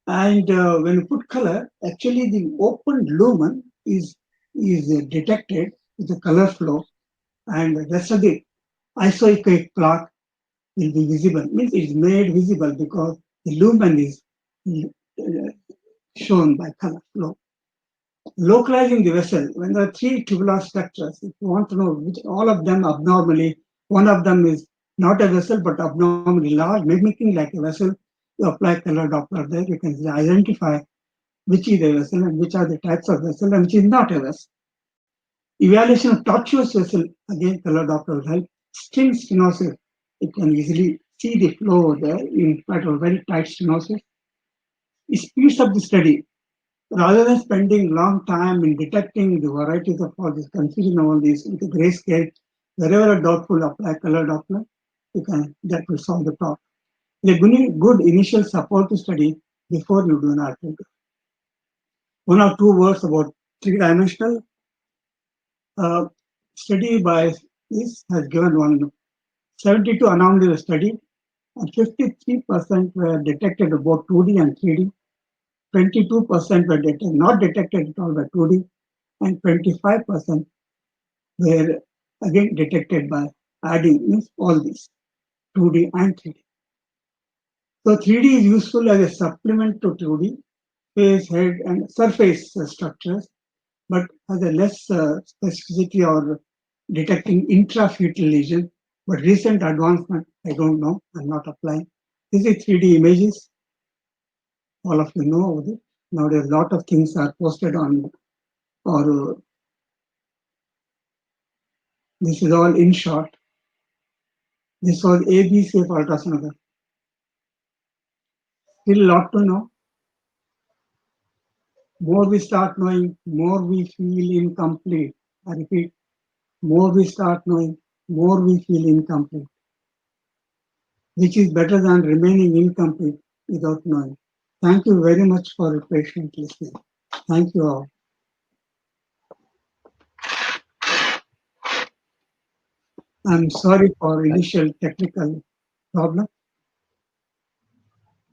And when you put color, actually the open lumen is detected with the color flow, and the rest of the isoechoic plaque will be visible. Means it's made visible because the lumen is shown by color flow. Localizing the vessel, when there are three tubular structures, if you want to know which all of them abnormally, one of them is not a vessel but abnormally large, mimicking like a vessel, you apply color Doppler there, you can identify which is a vessel and which are the types of vessel and which is not a vessel. Evaluation of tortuous vessel, again color Doppler will help. String stenosis, you can easily see the flow there in fact a very tight stenosis. It speeds up the study. Rather than spending long time in detecting the varieties of all this confusion of all these with the grayscale, wherever a doubtful apply color Doppler, that will solve the problem. A good initial support to study before you do an article. One or two words about three-dimensional study by this has given one 72 anomalies were studied, and 53% were detected about 2D and 3D. 22% were not detected at all by 2D, and 25% were again detected by adding means all these 2D and 3D. So 3D is useful as a supplement to 2D, face, head, and surface structures, but has a less specificity or detecting intrafetal lesion. But recent advancement, I don't know, I'm not applying. This is 3D images. All of you know about it. Nowadays, a lot of things are posted on, or this is all in short. This was ABC of ultrasonography. Still a lot to know. More we start knowing, more we feel incomplete. I repeat, more we start knowing, more we feel incomplete, which is better than remaining incomplete without knowing. Thank you very much for your patient listening. Thank you all. I'm sorry for initial technical problem.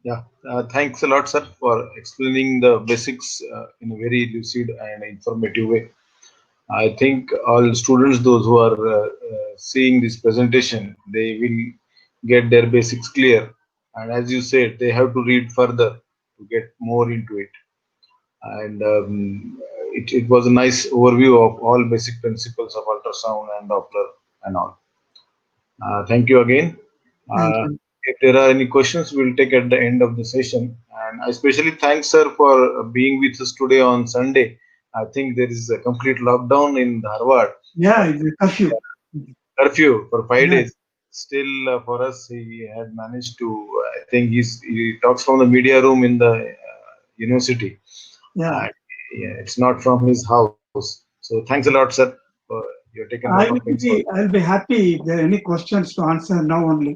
Yeah, thanks a lot, sir, for explaining the basics in a very lucid and informative way. I think all students, those who are seeing this presentation, they will get their basics clear. And as you said, they have to read further to get more into it. And it was a nice overview of all basic principles of ultrasound and Doppler and all. Thank you again. Thank Uh, you. if there are any questions, we'll take at the end of the session. And I especially thank sir for being with us today on Sunday. I think there is a complete lockdown in Harvard, Yeah, but it's a curfew. curfew for five Yeah, days. Still, for us, he had managed to. I think he talks from the media room in the university. yeah. Yeah, it's not from his house. So thanks a lot, sir. For, you've taken a lot of pains for. I'll be happy if there are any questions to answer now only,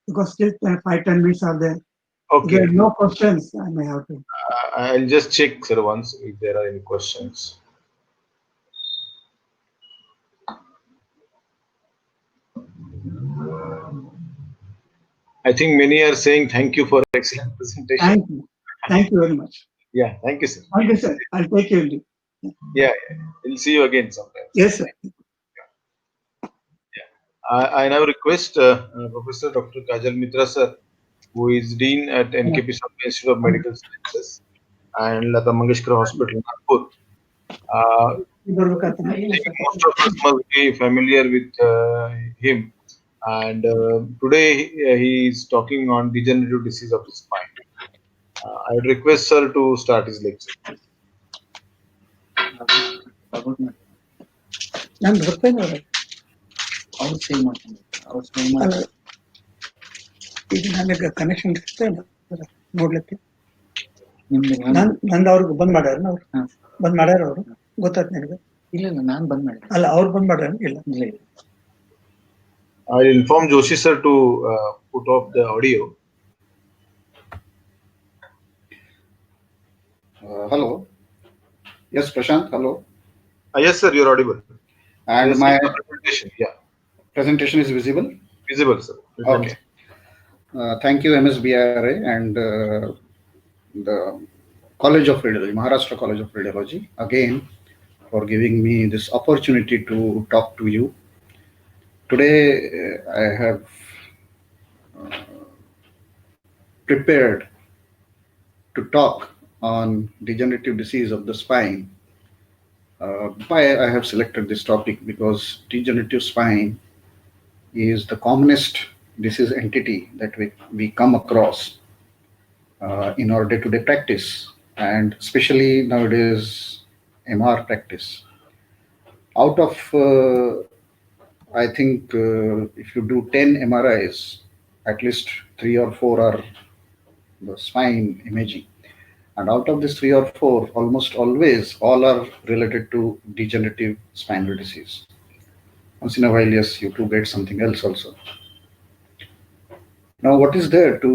because still 5-10 minutes are there. If there Okay, are no questions, I may have to. I'll just check, sir, once if there are any questions. I think many are saying thank you for excellent presentation. Thank you. Thank you very much. Yeah, thank you, sir. Thank you, sir. I'll take your leave. Yeah, we'll see you again sometime. Yes, sir. I now request Professor Dr. Kajal Mitra, sir, who is Dean at NKP Software Institute of Medical Sciences and Lata Mangeshkar Hospital, Nagpur. I think most of us must be familiar with him. And today he is talking on degenerative disease of the spine. I would request sir to start his lecture, please. ನಾನು ಬರ್ತೇನೆ ಅವ್ರೆ. ಅವ್ರು save ಮಾಡ್ಕೊಂಡು ಅವ್ರು save ಅಲ್ಲ, ಮಾಡಿ ಈಗ ನನಗೆ ಕನೆಕ್ಷನ್ ಸಿಗ್ತಾ ಇಲ್ಲ ನೋಡ್ಲಿಕ್ಕೆ. ನಿಮ್ದು ನಂದು ಅವ್ರಿಗೆ ಬಂದ್ ಮಾಡ್ಯಾರ ಅವ್ರು. ಹಾ. ಬಂದ್ ಮಾಡ್ಯಾರ ಅವರು, ಗೊತ್ತಾಯ್ತು ನಿನಗೆ? ಇಲ್ಲ ಇಲ್ಲ ನಾನು ಬಂದ್ ಮಾಡಿದೆ ಅಲ್ಲ, ಅವ್ರು ಬಂದ್ ಮಾಡ್ಯಾರ ಇಲ್ಲ. ಇಲ್ಲ ಇಲ್ಲ I'll inform Joshi sir to put off the audio. Hello. Yes, Prashant. Hello. Yes, sir, you're audible. And Yes, my your presentation, yeah, presentation is visible. visible, sir. Okay. Thank you, MSBRA and the College of Radiology, Maharashtra College of Radiology, again for giving me this opportunity to talk to you. Today, I have prepared to talk on degenerative disease of the spine. Why I have selected this topic? Because degenerative spine is the commonest disease entity that we come across in our day-to-day practice, and especially nowadays MR practice. Out of, I think, if you do 10 MRIs, at least 3 or 4 are the spine imaging. And out of this 3 or 4, almost always, all are related to degenerative spinal disease. Once in a while, yes, you do get something else also. Now, what is there to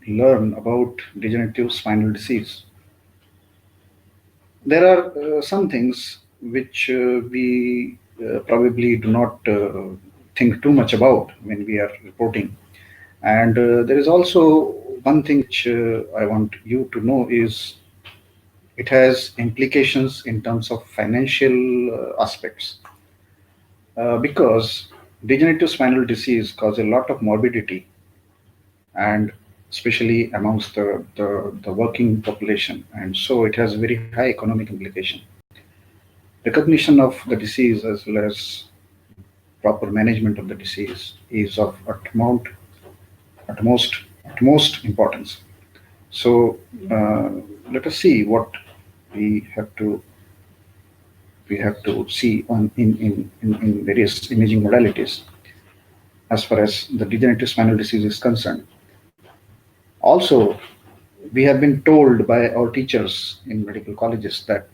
learn about degenerative spinal disease? There are some things which we probably do not think too much about when we are reporting. And there is also one thing which I want you to know is it has implications in terms of financial aspects. Because degenerative spinal disease causes a lot of morbidity, and especially amongst the working population, and so it has very high economic implication. Recognition of the disease as well as proper management of the disease is of utmost importance. So let us see what we have to see in various imaging modalities as far as the degenerative spinal disease is concerned. Also, we have been told by our teachers in medical colleges that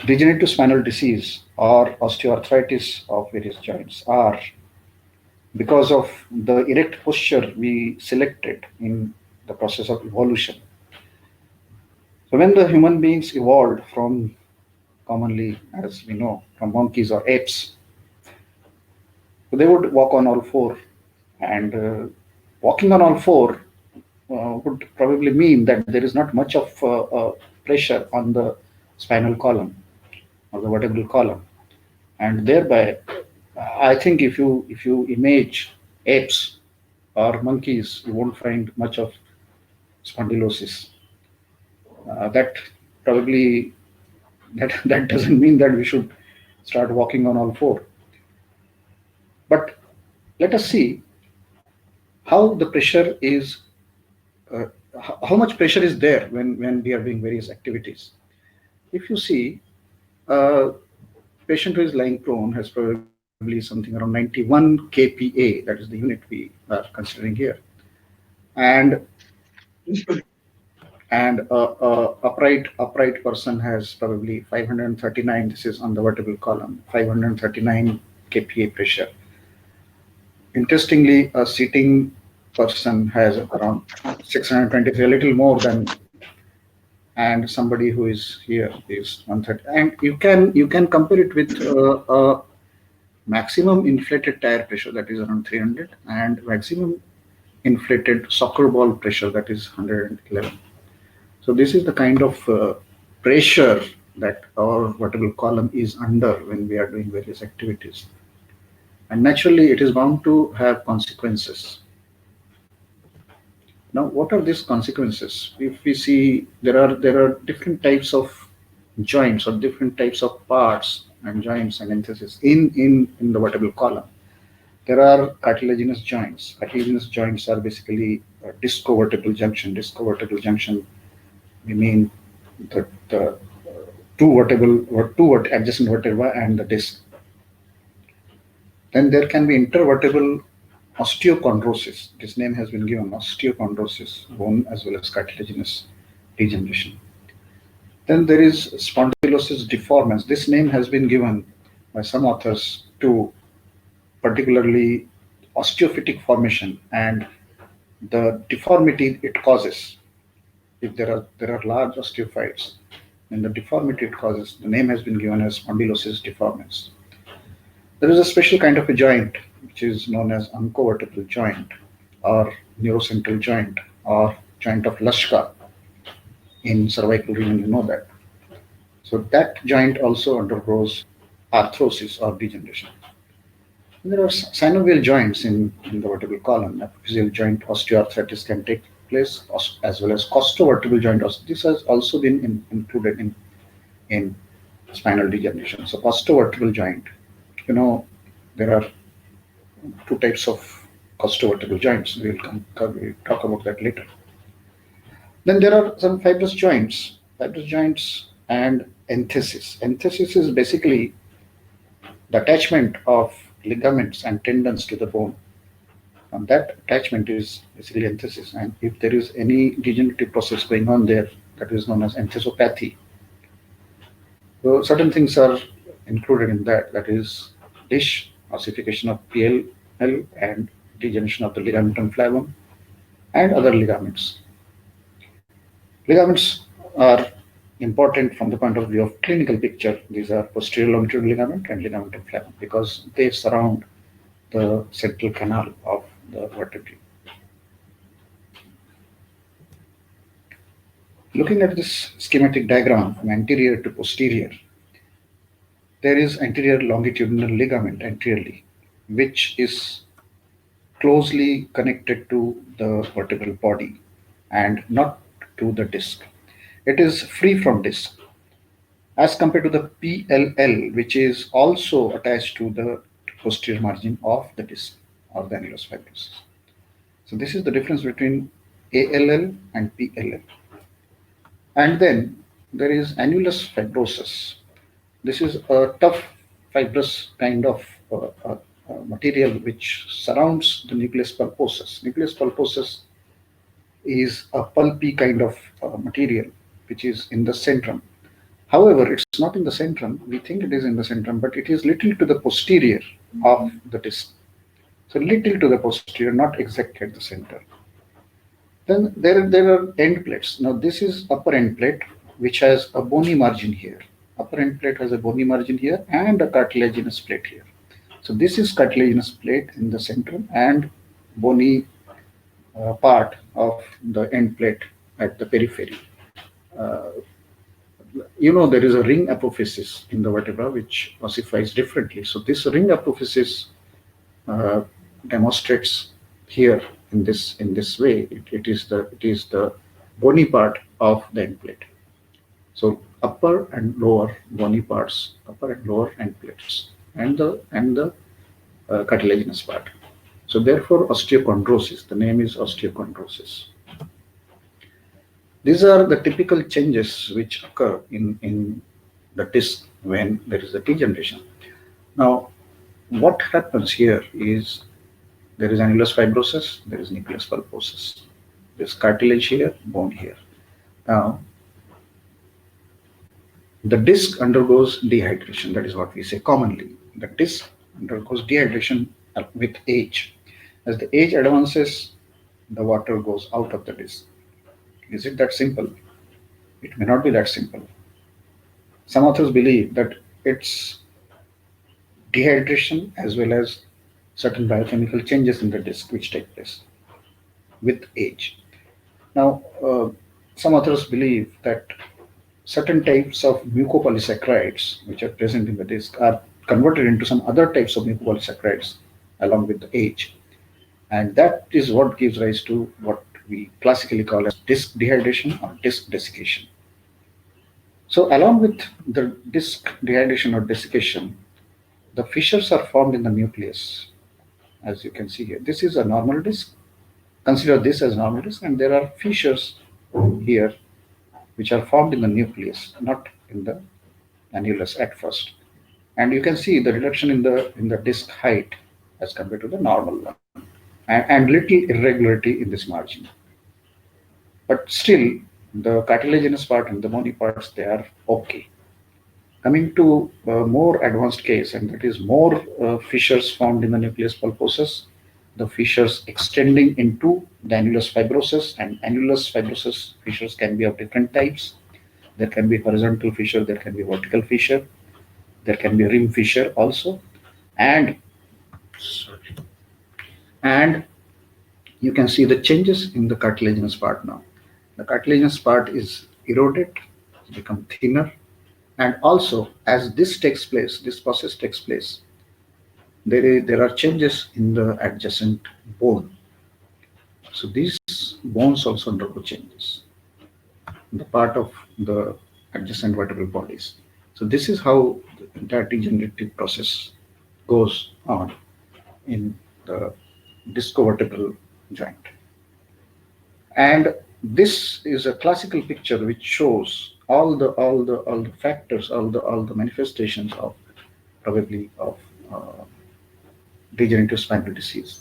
degenerative spinal disease or osteoarthritis of various joints are because of the erect posture we selected in the process of evolution. So when the human beings evolved from, commonly as we know, from monkeys or apes, so they would walk on all four, and walking on all four would probably mean that there is not much of pressure on the spinal column or the vertebral column, and thereby, I think if you image apes or monkeys, you won't find much of spondylosis. That probably that doesn't mean that we should start walking on all four. But let us see how the pressure is, uh, how much pressure is there when we are doing various activities. If you see, a patient who is lying prone has probably something around 91 kPa, that is the unit we are considering here, and upright person has probably 539. This is on the vertebral column, 539 kPa pressure. Interestingly, a sitting person has around 623, a little more than, and somebody who is here is 130. And you can compare it with maximum inflated tire pressure, that is around 300, and maximum inflated soccer ball pressure, that is 111. So this is the kind of pressure that our vertebral column is under when we are doing various activities. And naturally, it is bound to have consequences. Now, what are these consequences? If we see, there are different types of joints or different types of parts and joints and entheses in the vertebral column. There are cartilaginous joints. Cartilaginous joints are basically a discovertebral junction. Discovertebral junction, we mean the two adjacent vertebra and the disc. Then there can be intervertebral osteochondrosis. This name has been given, osteochondrosis, bone as well as cartilaginous degeneration. Then there is spondylosis deformans. This name has been given by some authors to particularly osteophytic formation and the deformity it causes. If there are large osteophytes, and the deformity it causes, the name has been given as spondylosis deformans. There is a special kind of a joint which is known as uncovertebral joint or neurocentral joint or joint of Lashka in cervical region, you know that. So that joint also undergoes arthrosis or degeneration. And there are synovial joints in the vertebral column. Epiphyseal joint osteoarthritis can take place, as well as costovertebral joint. This has also been included in spinal degeneration. So costovertebral joint, there are two types of costovertebral joints. We'll talk about that later. Then there are some fibrous joints and enthesis. Enthesis is basically the attachment of ligaments and tendons to the bone. And that attachment is basically enthesis. And if there is any degenerative process going on there, that is known as enthesopathy. So certain things are included in that. That is dish, ossification of PLL, and degeneration of the ligamentum flavum and other ligaments. Ligaments are important from the point of view of clinical picture. These are posterior longitudinal ligament and ligamentum flavum because they surround the central canal of the vertebrae. Looking at this schematic diagram from anterior to posterior, there is anterior longitudinal ligament anteriorly, which is closely connected to the vertebral body and not to the disc. It is free from disc as compared to the PLL, which is also attached to the posterior margin of the disc or the annulus fibrosus. So this is the difference between ALL and PLL. And then there is annulus fibrosus. This is a tough fibrous kind of material which surrounds the nucleus pulposus. Nucleus pulposus is a pulpy kind of material which is in the centrum. However, it's not in the centrum. We think it is in the centrum, but it is little to the posterior of the disc. So little to the posterior, not exactly at the center. Then there are end plates. Now this is upper end plate, which has a bony margin here. Upper end plate has a bony margin here and a cartilaginous plate here. So this is cartilaginous plate in the centrum and bony part of the end plate at the periphery. There is a ring apophysis in the vertebra which ossifies differently. So this ring apophysis demonstrates here in this way. It is the bony part of the end plate. So upper and lower bony parts, upper and lower end plates, and the cartilaginous part. So therefore, osteochondrosis. The name is osteochondrosis. These are the typical changes which occur in the disc when there is a degeneration. Now, what happens here is there is annulus fibrosus, there is nucleus pulposus. There's cartilage here, bone here. Now, the disc undergoes dehydration. That is what we say commonly. The disc undergoes dehydration with age. As the age advances, the water goes out of the disc. Is it that simple? It may not be that simple. Some authors believe that it's dehydration as well as certain biochemical changes in the disc which take place with age. Now, some authors believe that certain types of mucopolysaccharides which are present in the disc are converted into some other types of mucopolysaccharides along with the age. And that is what gives rise to what we classically call as disc dehydration or disc desiccation. So along with the disc dehydration or desiccation, the fissures are formed in the nucleus. As you can see here, this is a normal disc. Consider this as normal disc, and there are fissures here which are formed in the nucleus, not in the annulus at first. And you can see the reduction in the disc height as compared to the normal one, and little irregularity in this margin. But still, the cartilaginous part and the bony parts, they are okay. Coming to a more advanced case, and that is more fissures formed in the nucleus pulposus, the fissures extending into the annulus fibrosus, and annulus fibrosus fissures can be of different types. There can be horizontal fissure, there can be vertical fissure, there can be rim fissure also, and you can see the changes in the cartilaginous part now. The cartilaginous part is eroded, become thinner, and also as this process takes place, there are changes in the adjacent bone. So these bones also undergo changes, the part of the adjacent vertebral bodies. So this is how the entire degenerative process goes on in the discovertebral joint. And this is a classical picture which shows all the factors, all the manifestations of probably of degenerative spinal disease.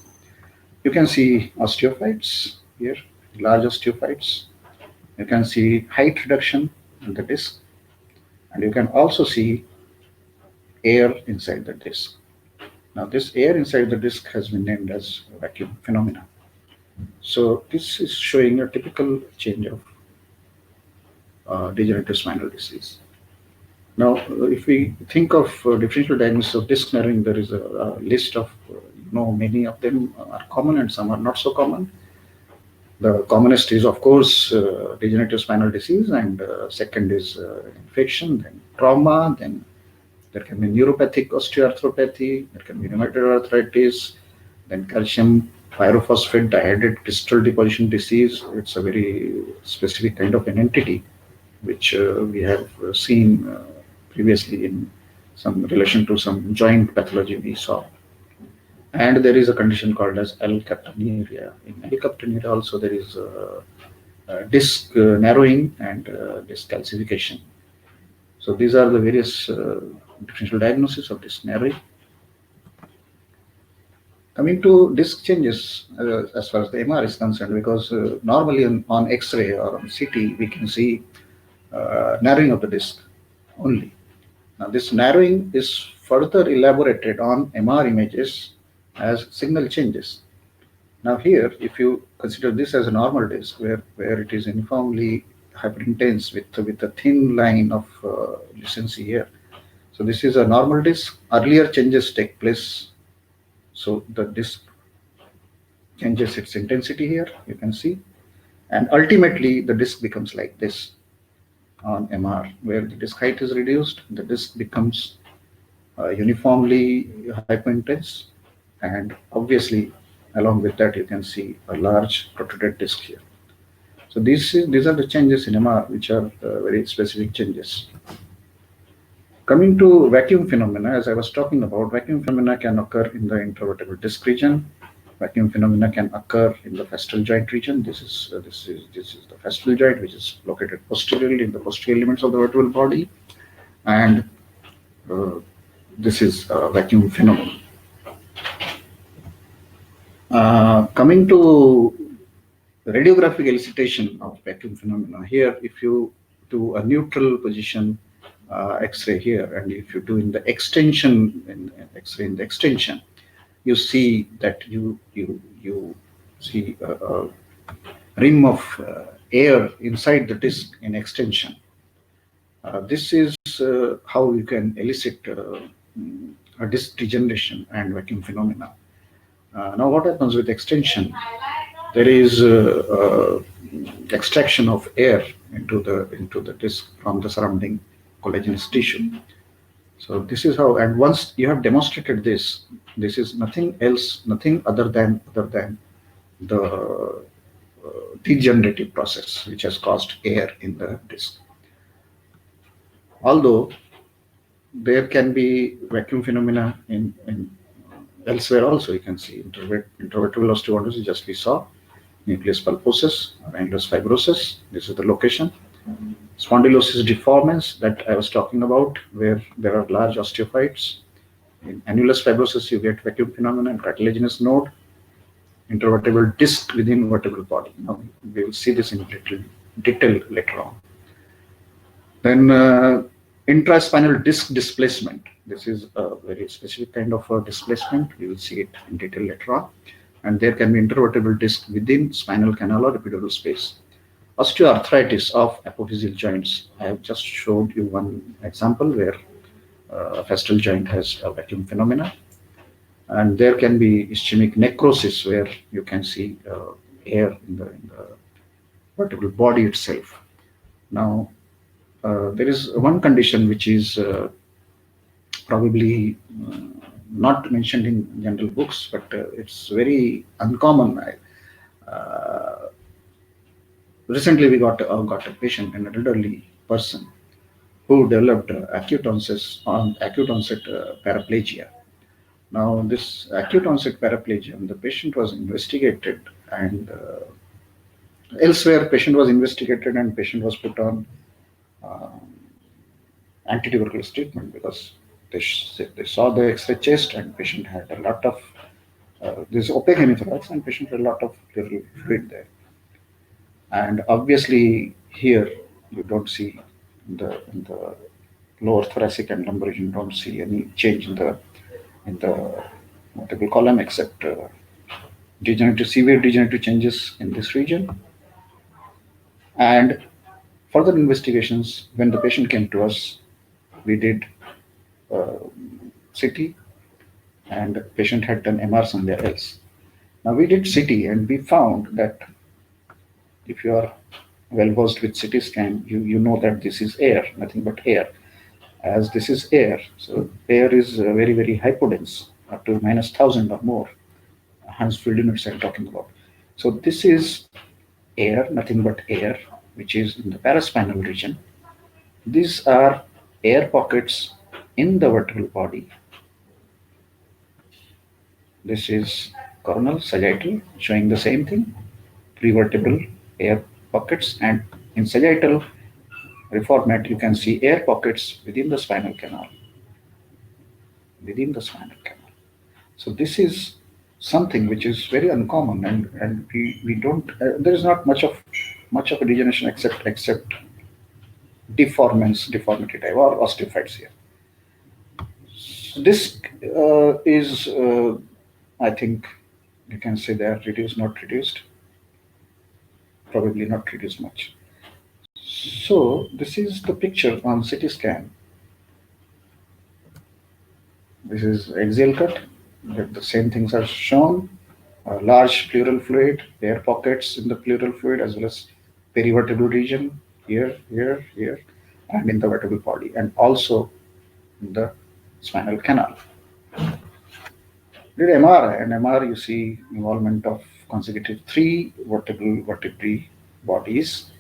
You can see osteophytes here, large osteophytes. You can see height reduction in the disc, and you can also see air inside the disc. Now, this air inside the disc has been named as vacuum phenomena. So this is showing a typical change of degenerative spinal disease. Now, if we think of differential diagnosis of disc narrowing, there is a list of, many of them are common and some are not so common. The commonest is, of course, degenerative spinal disease, and second is infection, then trauma, then there can be neuropathic osteoarthropathy, there can be rheumatoid arthritis, then calcium pyrophosphate dihydride crystal deposition disease. It's a very specific kind of an entity which we have seen previously in some relation to some joint pathology we saw. And there is a condition called as alkaptonuria. In alkaptonuria also there is disc narrowing and disc calcification. So these are the various differential diagnoses of disc narrowing. Coming to disk changes as far as the MR is concerned, because normally on X-ray or on CT we can see narrowing of the disk only. Now this narrowing is further elaborated on MR images as signal changes. Now here, if you consider this as a normal disk where it is uniformly hyperintense with a thin line of lucency here. So this is a normal disk. Earlier changes take place. So the disk changes its intensity here, you can see. And ultimately the disk becomes like this on MR, where the disk height is reduced, the disk becomes uniformly hyperintense, and obviously along with that you can see a large protruded disk here. So these are the changes in MR, which are very specific changes. Coming to vacuum phenomena, as I was talking about, vacuum phenomena can occur in the intervertebral disc region. Vacuum phenomena can occur in the facial joint region. This is the facial joint, which is located posteriorly in the posterior limits of the vertebral body, and this is vacuum phenomenon. Coming to radiographic elicitation of vacuum phenomena, here if you do a neutral position X-ray here, and if you do in the extension in X-ray in the extension, you see that you see a rim of air inside the disc in extension. This is how you can elicit a disc degeneration and vacuum phenomena. Now what happens with extension? There is extraction of air into the disc from the surrounding collagenous tissue. So this is how, and once you have demonstrated this is nothing else, nothing other than the degenerative process which has caused air in the disc. Although there can be vacuum phenomena in elsewhere also, you can see intervertebral osteochondrosis, just we saw, nucleus pulposus or annulus fibrosus, this is the location. Spondylosis deformans that I was talking about, where there are large osteophytes. In annulus fibrosus, you get vacuum phenomena and cartilaginous node, intervertebral disc within vertebral body. Now we will see this in little detail later on. Then intraspinal disc displacement. This is a very specific kind of a displacement. We will see it in detail later on. And there can be intervertebral disc within spinal canal or epidural space. Osteoarthritis of apophyseal joints. I have just showed you one example where a facial joint has a vacuum phenomena. And there can be ischemic necrosis where you can see air in the vertebral body itself. Now, there is one condition which is probably not mentioned in general books, but it's very uncommon. Recently, we got a patient, an elderly person, who developed acute onset paraplegia. Now, this acute onset paraplegia, the patient was investigated, and elsewhere, patient was investigated and patient was put on antituberculous treatment because they saw the X-ray chest and patient had a lot of this opaque hemithorax and patient had a lot of fluid there. And obviously here you don't see in the lower thoracic and lumbar region, you don't see any change in the vertebral column except severe degenerative changes in this region. And further investigations, when the patient came to us, we did CT, and the patient had done MR somewhere else. Now we did CT and we found that if you are well versed with CT scan, you know that this is air, nothing but air. As this is air, so air is very, very hypodense, up to -1000 or more Hounsfield units I'm talking about. So this is air, nothing but air, which is in the paraspinal region. These are air pockets in the vertebral body. This is coronal, sagittal, showing the same thing, prevertebral air pockets, and in sagittal reformat you can see air pockets within the spinal canal. So this is something which is very uncommon, and we don't there is not much of a degeneration except deformity type or osteophytes here. This is I think you can say they are reduced, not reduced, probably not reduced much. So this is the picture on CT scan. This is axial cut. The same things are shown. Large pleural fluid, air pockets in the pleural fluid, as well as perivertebral region here, and in the vertebral body, and also in the spinal canal. Did MR, and MR you see involvement of consecutive 3 vertebrae bodies.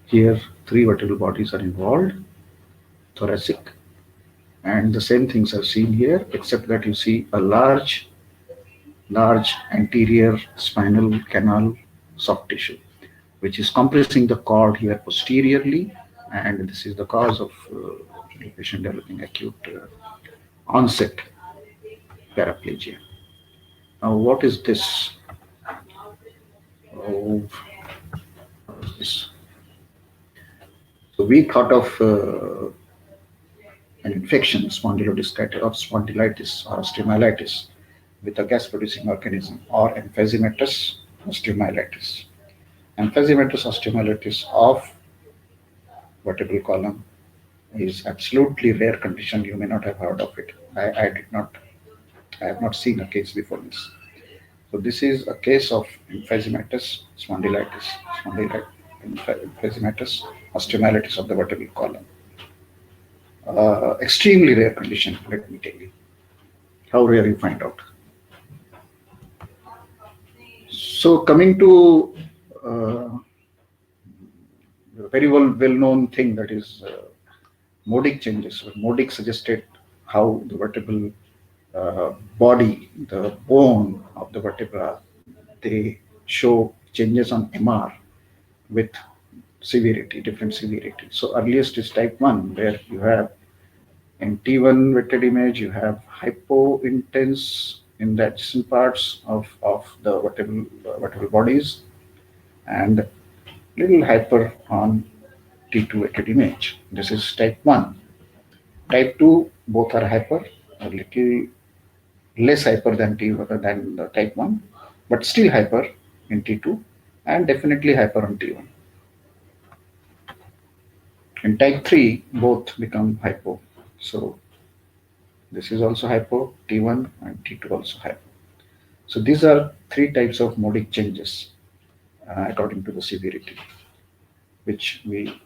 Here 3 vertebral bodies are involved, thoracic, and the same things are seen here, except that you see a large anterior spinal canal soft tissue, which is compressing the cord here posteriorly, and this is the cause of the patient developing acute onset paraplegia. Now, what is this? Oh, what is this? So we thought of an infection, spondylolisthesis or spondylitis or osteomyelitis with a gas-producing organism, or emphysematous osteomyelitis. Emphysematous osteomyelitis of vertebral column is absolutely rare condition. You may not have heard of it. I have not seen a case before this. So this is a case of emphysematous spondylitis, emphysematous osteomyelitis of the vertebral column. Extremely rare condition, let me tell you. How rare you find out. So coming to a very well-known thing, that is modic changes. Modic suggested how the vertebral body, the bone of the vertebra, they show changes on MR with severity, different severity. So earliest is type 1, where you have in T1 vectored image, you have hypo-intense in the adjacent parts of the vertebral bodies, and little hyper on T2 vectored image. This is type 1. Type 2, both are hyper, a little less hyper than the type 1, but still hyper in T2, and definitely hyper on T1. In type 3, both become hypo. So this is also hypo, T1 and T2 also hypo. So these are 3 types of modic changes according to the severity, which we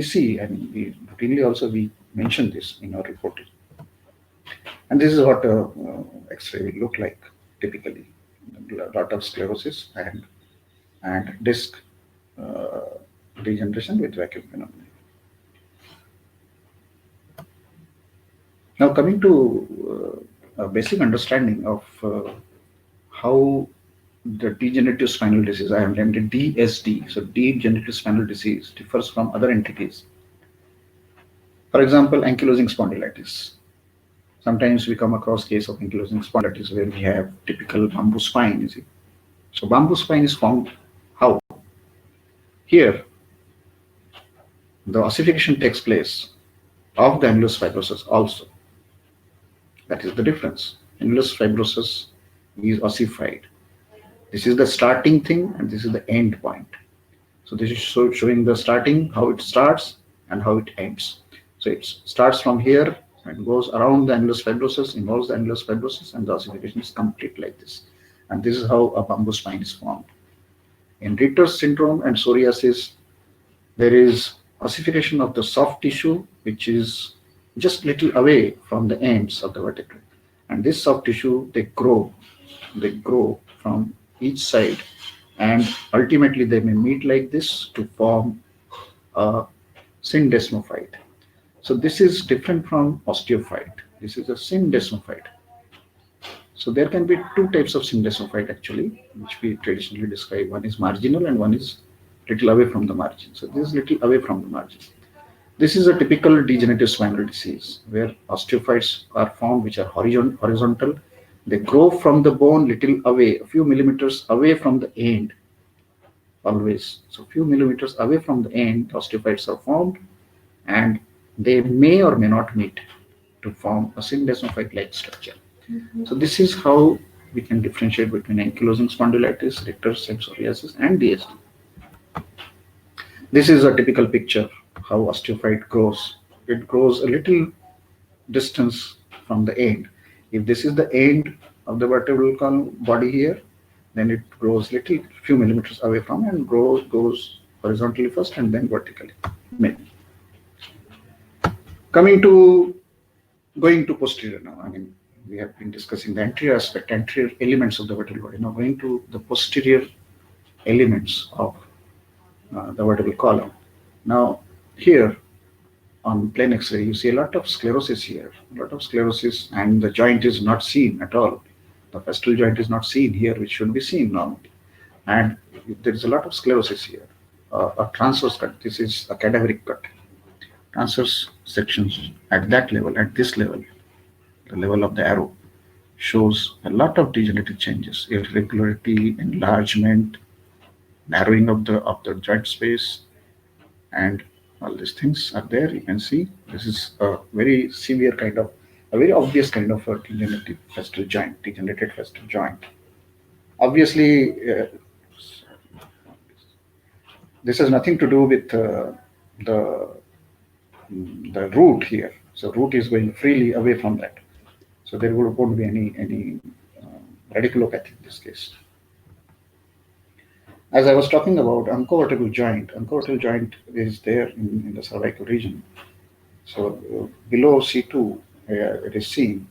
see, and we routinely also we mention this in our reporting. And this is what X-ray will look like typically. A lot of sclerosis and disc degeneration with vacuum phenomena. Now coming to a basic understanding of how the degenerative spinal disease, I have named it DSD, so degenerative spinal disease, differs from other entities. For example, ankylosing spondylitis. Sometimes we come across case of ankylosing spondylitis where we have typical bamboo spine, you see. So bamboo spine is formed how? Here, the ossification takes place of the annulus fibrosus also. That is the difference. Annulus fibrosus is ossified. This is the starting thing, and this is the end point. So this is showing the starting, how it starts and how it ends. So it starts from here and goes around the annulus fibrosus, involves the annulus fibrosus, and the ossification is complete like this. And this is how a bamboo spine is formed. In Ritter's syndrome and psoriasis, there is ossification of the soft tissue, which is just little away from the ends of the vertebrae. And this soft tissue, they grow from each side, and ultimately they may meet like this to form a syndesmophyte. So this is different from osteophyte. This is a syndesmophyte. So there can be 2 types of syndesmophyte actually, which we traditionally describe. One is marginal and one is little away from the margin. So this is little away from the margin. This is a typical degenerative spinal disease where osteophytes are found, which are horizontal, They grow from the bone little away, a few millimeters away from the end, always. So few millimeters away from the end, osteophytes are formed, and they may or may not meet to form a syndesmophyte-like structure. So this is how we can differentiate between ankylosing spondylitis, rectus psoriasis, and DSD. This is a typical picture how osteophyte grows. It grows a little distance from the end. If this is the end of the vertebral column body here, then it grows little few millimeters away from and goes horizontally first and then vertically. Maybe. Going to posterior now. I mean, we have been discussing the anterior aspect, anterior elements of the vertebral body. Now going to the posterior elements of the vertebral column. Now here on plain X-ray, you see a lot of sclerosis here, and the joint is not seen at all. The festoral joint is not seen here, which should be seen normally. And there is a lot of sclerosis here. A transverse cut, this is a cadaveric cut. Transverse sections at that level, at this level, the level of the arrow, shows a lot of degenerative changes, irregularity, enlargement, narrowing of the joint space, and all these things are there. You can see this is a very severe kind of, a very obvious kind of a degenerated festoral joint. Obviously, this has nothing to do with the root here. So root is going freely away from that. So there won't be any radiculopathy in this case. As I was talking about uncovertebral joint is there in the cervical region. So below C2, it is seen,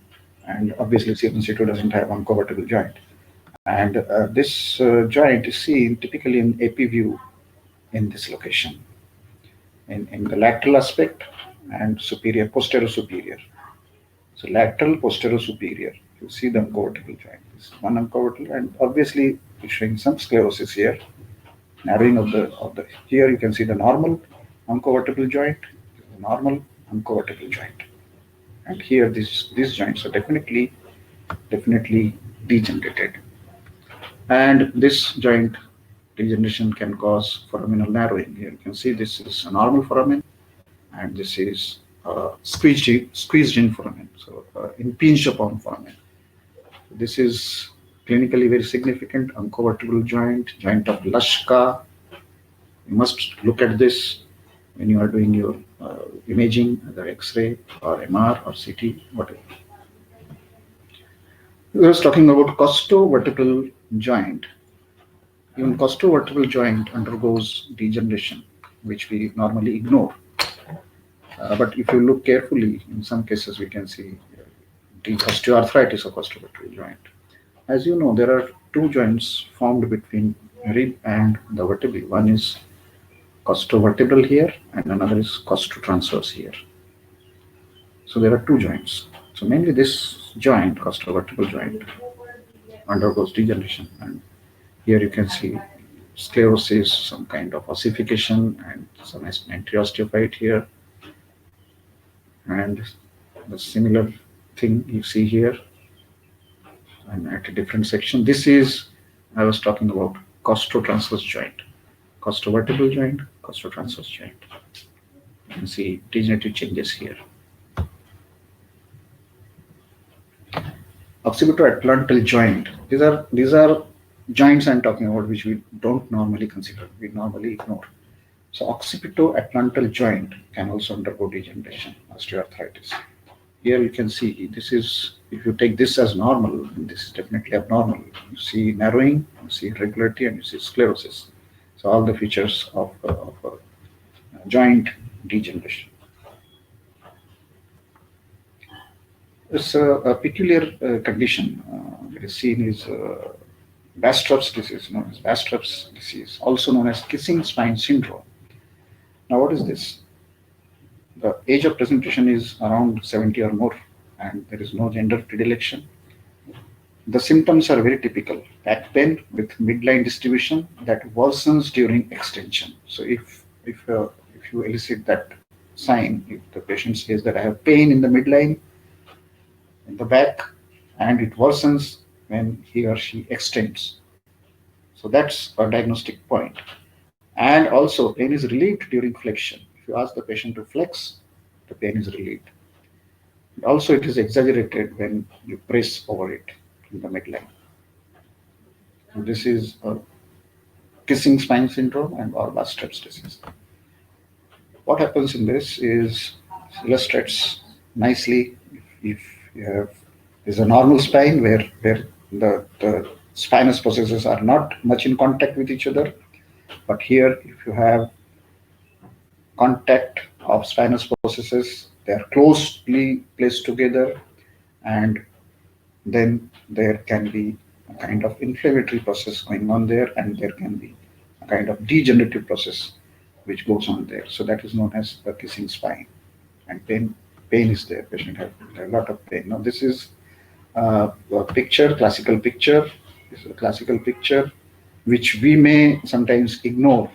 and obviously C1, C2 doesn't have uncovertebral joint. And this joint is seen typically in AP view in this location, in the lateral aspect and posterior superior. So lateral, posterior, superior. You see the uncovertebral joint. This is one uncovertebral, and obviously it's showing some sclerosis here. Narrowing of the here you can see the normal uncovertebral joint, and here these joints are definitely degenerated. And this joint degeneration can cause foraminal narrowing. Here you can see this is a normal foramen, and this is squeezed in foramen, so impinged upon foramen. This is clinically very significant uncovertebral joint of Lashka. You must look at this when you are doing your imaging, either X-ray or MR or CT, whatever. We were talking about costovertebral joint. Even costovertebral joint undergoes degeneration, which we normally ignore. But if you look carefully, in some cases we can see the osteoarthritis of costovertebral joint. As you know, there are two joints formed between rib and the vertebrae. One is costovertebral here, and another is costotransverse here. So there are two joints. So mainly this joint, costovertebral joint, undergoes degeneration, and here you can see sclerosis, some kind of ossification, and some anti-osteophyte here, and the similar thing you see here, and at a different section. This is, I was talking about costotransverse joint, costovertebral joint, costotransverse joint. You can see degenerative changes here. Occipito-atlantal joint. These are joints I'm talking about, which we don't normally consider. We normally ignore. So occipito-atlantal joint can also undergo degeneration, osteoarthritis. Here you can see this is, if you take this as normal, this is definitely abnormal. You see narrowing, you see irregularity, and you see sclerosis. So all the features of joint degeneration. It's a peculiar condition that is seen is Bastrop's disease, known as Bastrop's disease, also known as kissing spine syndrome. Now, what is this? The age of presentation is around 70 or more, and there is no gender predilection. The symptoms are very typical: back pain with midline distribution that worsens during extension. So, if you elicit that sign, if the patient says that I have pain in the midline, in the back, and it worsens when he or she extends. So that's a diagnostic point. And also, pain is relieved during flexion. If you ask the patient to flex, the pain is relieved. Also, it is exaggerated when you press over it in the midline. And this is a kissing spine syndrome and or Bastard's disease. What happens in this is illustrates nicely if you have is a normal spine where the spinous processes are not much in contact with each other. But here, if you have contact of spinous processes, they are closely placed together, and then there can be a kind of inflammatory process going on there, and there can be a kind of degenerative process which goes on there. So that is known as a kissing spine, and pain is there. Patient have a lot of pain. Now this is a picture, classical picture. This is a classical picture which we may sometimes ignore.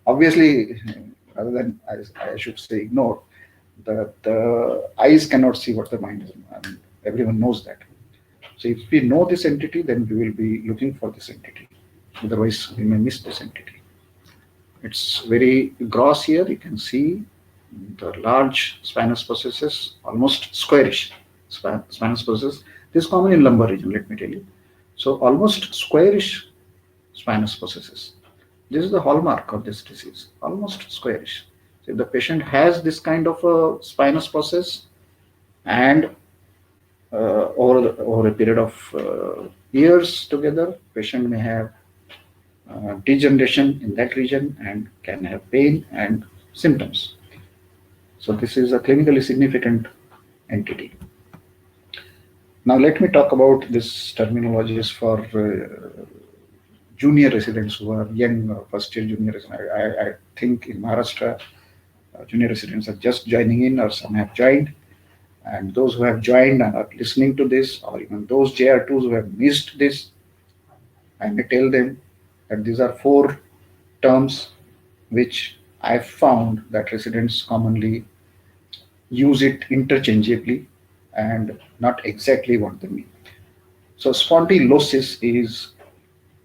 Obviously, rather than I should say ignore, the eyes cannot see what the mind is. I mean, everyone knows that. So if we know this entity, then we will be looking for this entity. Otherwise, we may miss this entity. It's very gross here. You can see the large spinous processes, almost squarish spinous process. This is common in lumbar region, let me tell you. So almost squarish spinous processes. This is the hallmark of this disease, almost squarish. So if the patient has this kind of a spinous process, and over a period of years together, patient may have degeneration in that region and can have pain and symptoms. So this is a clinically significant entity. Now let me talk about this terminologies for junior residents who are young, first year junior residents. I think in Maharashtra, junior residents are just joining in, or some have joined. And those who have joined and are listening to this, or even those JR2s who have missed this, I may tell them that these are 4 terms which I found that residents commonly use it interchangeably and not exactly what they mean. So spondylosis is,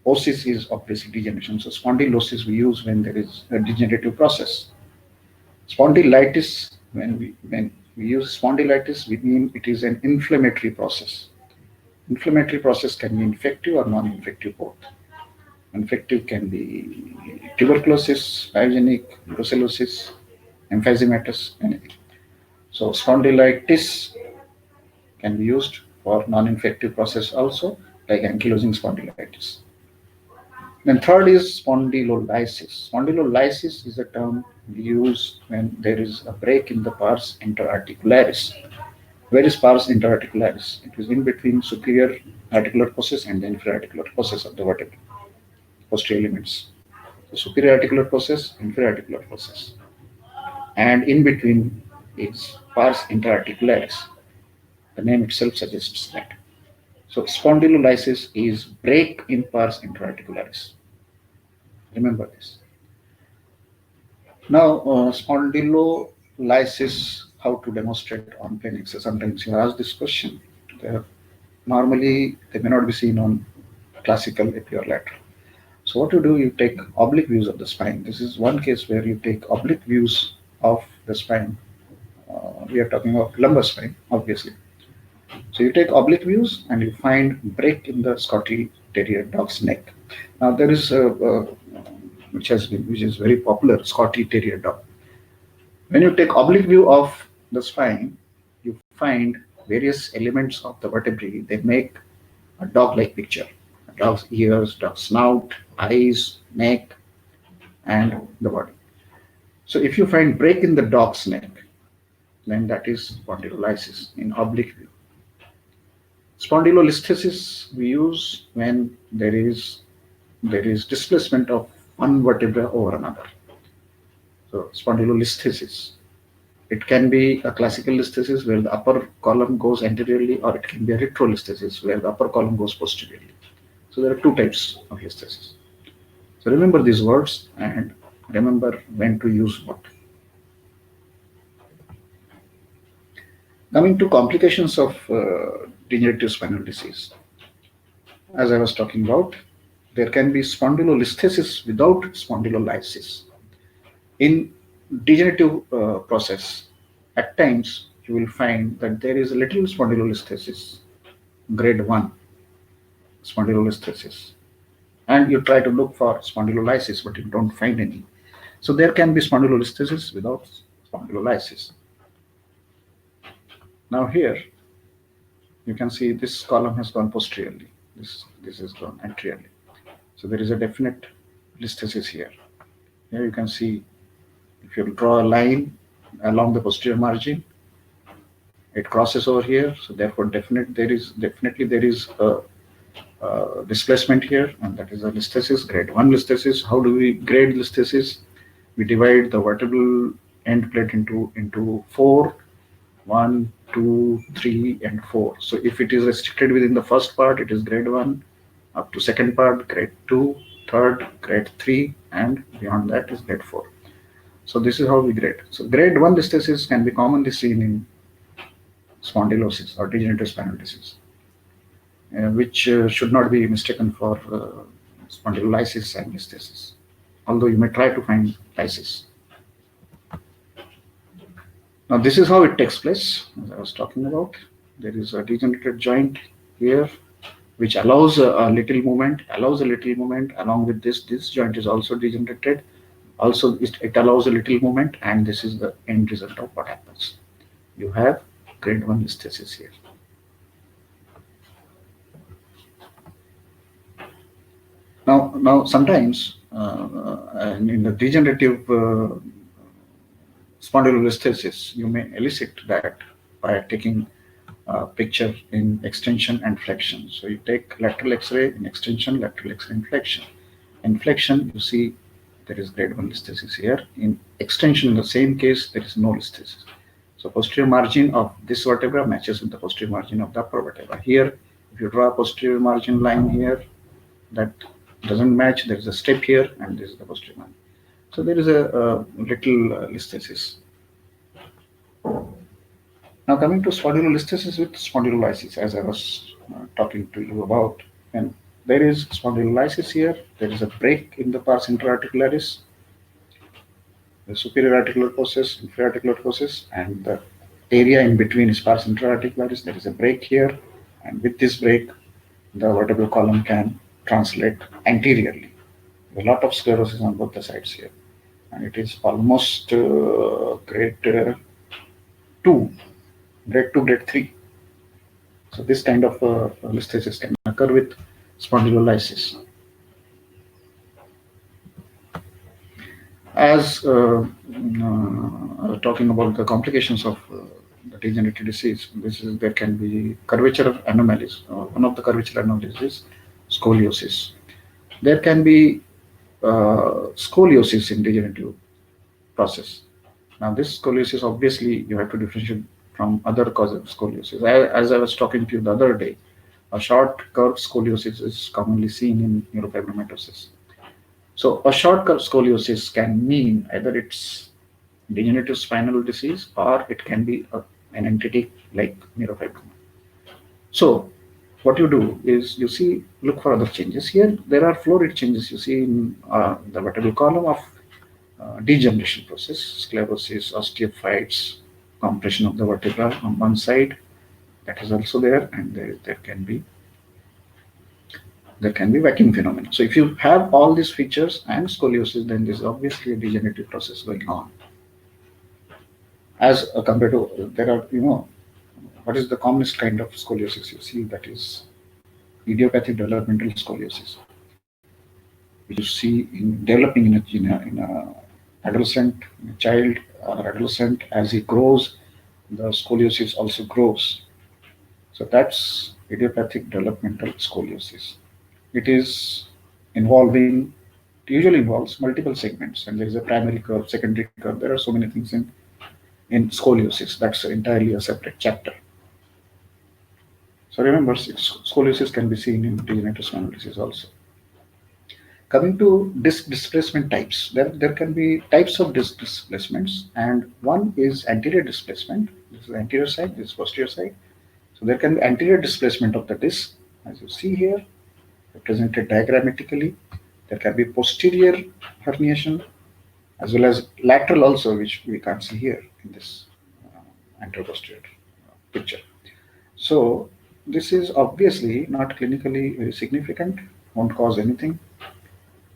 osis is obviously degeneration. So spondylosis we use when there is a degenerative process. Spondylitis, when we use spondylitis, we mean it is an inflammatory process. Inflammatory process can be infective or non-infective both. Infective can be tuberculosis, pyogenic, brucellosis, emphysematous, anything. So spondylitis can be used for non-infective process also, like ankylosing spondylitis. Then third is spondylolysis. Spondylolysis is a term we use when there is a break in the pars interarticularis. Where is pars interarticularis? It is in between superior articular process and the inferior articular process of the vertebra, posterior elements. So superior articular process, inferior articular process. And in between is pars interarticularis. The name itself suggests that. So spondylolysis is break in pars interarticularis. Remember this. Now, spondylolysis, how to demonstrate on plain X-ray. Sometimes you ask this question. Normally, they may not be seen on classical AP or lateral. So what you do, you take oblique views of the spine. This is one case where you take oblique views of the spine. We are talking about lumbar spine, obviously. So you take oblique views and you find break in the Scotty Terrier dog's neck. Now there is which is very popular, Scotty Terrier dog. When you take oblique view of the spine, you find various elements of the vertebrae. They make a dog-like picture. A dog's ears, dog's snout, eyes, neck, and the body. So if you find break in the dog's neck, then that is spondylolysis in oblique view. Spondylolisthesis we use when there is displacement of one vertebra over another. So spondylolisthesis. It can be a classical listhesis where the upper column goes anteriorly, or it can be a retrolisthesis where the upper column goes posteriorly. So there are 2 types of listhesis. So remember these words and remember when to use what. Coming to complications of degenerative spinal disease, as I was talking about, there can be spondylolisthesis without spondylolysis. In degenerative process, at times you will find that there is a little spondylolisthesis, grade 1 spondylolisthesis, and you try to look for spondylolysis, but you don't find any. So there can be spondylolisthesis without spondylolysis. Now here you can see this column has gone posteriorly. This has gone anteriorly. So there is a definite listhesis here. Here you can see, if you draw a line along the posterior margin, it crosses over here. So therefore, definitely there is a displacement here, and that is a listhesis, grade 1 listhesis. How do we grade listhesis? We divide the vertebral end plate into 4, 1, 2, 3, and 4. So if it is restricted within the first part, it is grade 1, up to second part, grade 2, third, grade 3, and beyond that is grade 4. So this is how we grade. So grade 1 listhesis can be commonly seen in spondylosis or degenerative spinal disease, which should not be mistaken for spondylolysis and listhesis, although you may try to find lysis. Now this is how it takes place, as I was talking about. There is a degenerated joint here, which allows a little movement, along with this joint is also degenerated. Also, it allows a little movement, and this is the end result of what happens. You have grade 1 listhesis here. Now sometimes in the degenerative spondylolisthesis, you may elicit that by taking a picture in extension and flexion. So you take lateral X-ray in extension, lateral X-ray in flexion. In flexion, you see there is grade 1 listhesis here. In extension, in the same case, there is no listhesis. So posterior margin of this vertebra matches with the posterior margin of the upper vertebra. Here, if you draw a posterior margin line here, that doesn't match. There is a step here, and this is the posterior margin. So there is a little listhesis. Now coming to spondylolisthesis with spondylolysis, as I was talking to you about, and there is spondylolysis here. There is a break in the pars interarticularis, the superior articular process, inferior articular process, and the area in between is pars interarticularis. There is a break here, and with this break, the vertebral column can translate anteriorly. A lot of sclerosis on both the sides here, and it is almost grade 2, grade 3. So this kind of listhesis can occur with spondylolysis. As talking about the complications of the degenerative disease, there can be curvature anomalies. One of the curvature anomalies is scoliosis. There can be scoliosis in degenerative process. Now this scoliosis, obviously you have to differentiate from other causes of scoliosis. As I was talking to you the other day, a short curved scoliosis is commonly seen in neurofibromatosis. So a short curve scoliosis can mean either it's degenerative spinal disease or it can be an entity like neurofibroma. So what you do is you look for other changes. Here there are florid changes you see in the vertebral column of degeneration process, sclerosis, osteophytes, compression of the vertebra on one side, that is also there, and there can be vacuum phenomena. So if you have all these features and scoliosis, then there is obviously a degenerative process going on. As compared to, there are, what is the commonest kind of scoliosis you see? That is idiopathic developmental scoliosis, which you see in developing in a adolescent, in a child or adolescent. As he grows, the scoliosis also grows. So that's idiopathic developmental scoliosis. It usually involves multiple segments, and there is a primary curve, secondary curve. There are so many things in scoliosis. That's entirely a separate chapter. So remember, scoliosis can be seen in degenerative spinal disease also. Coming to disk displacement types, there can be types of disk displacements, and one is anterior displacement. This is the anterior side, this is posterior side. So there can be anterior displacement of the disk, as you see here, represented diagrammatically. There can be posterior herniation, as well as lateral also, which we can't see here in this anteroposterior picture. So this is obviously not clinically very significant, won't cause anything.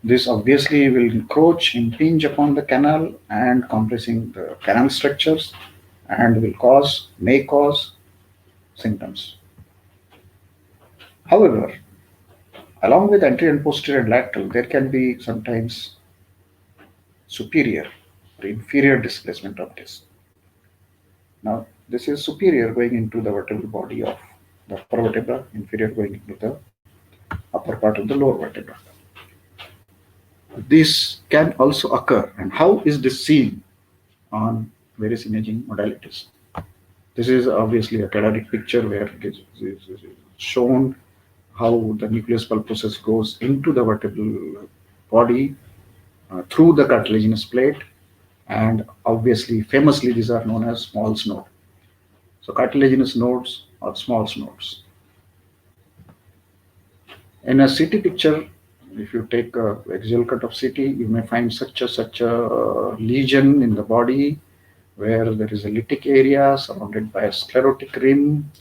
This obviously will encroach, impinge upon the canal and compressing the canal structures, and may cause symptoms. However, along with anterior and posterior and lateral, there can be sometimes superior or inferior displacement of disc. Now, this is superior going into the vertebral body of the upper vertebra, inferior going into the upper part of the lower vertebra. This can also occur, and how is this seen on various imaging modalities? This is obviously a cadaveric picture where it is shown how the nucleus pulposus goes into the vertebral body through the cartilaginous plate, and obviously famously these are known as small node. So cartilaginous nodes or small nodes. In a CT picture, if you take a axial cut of CT, you may find such a lesion in the body where there is a lytic area surrounded by a sclerotic rim,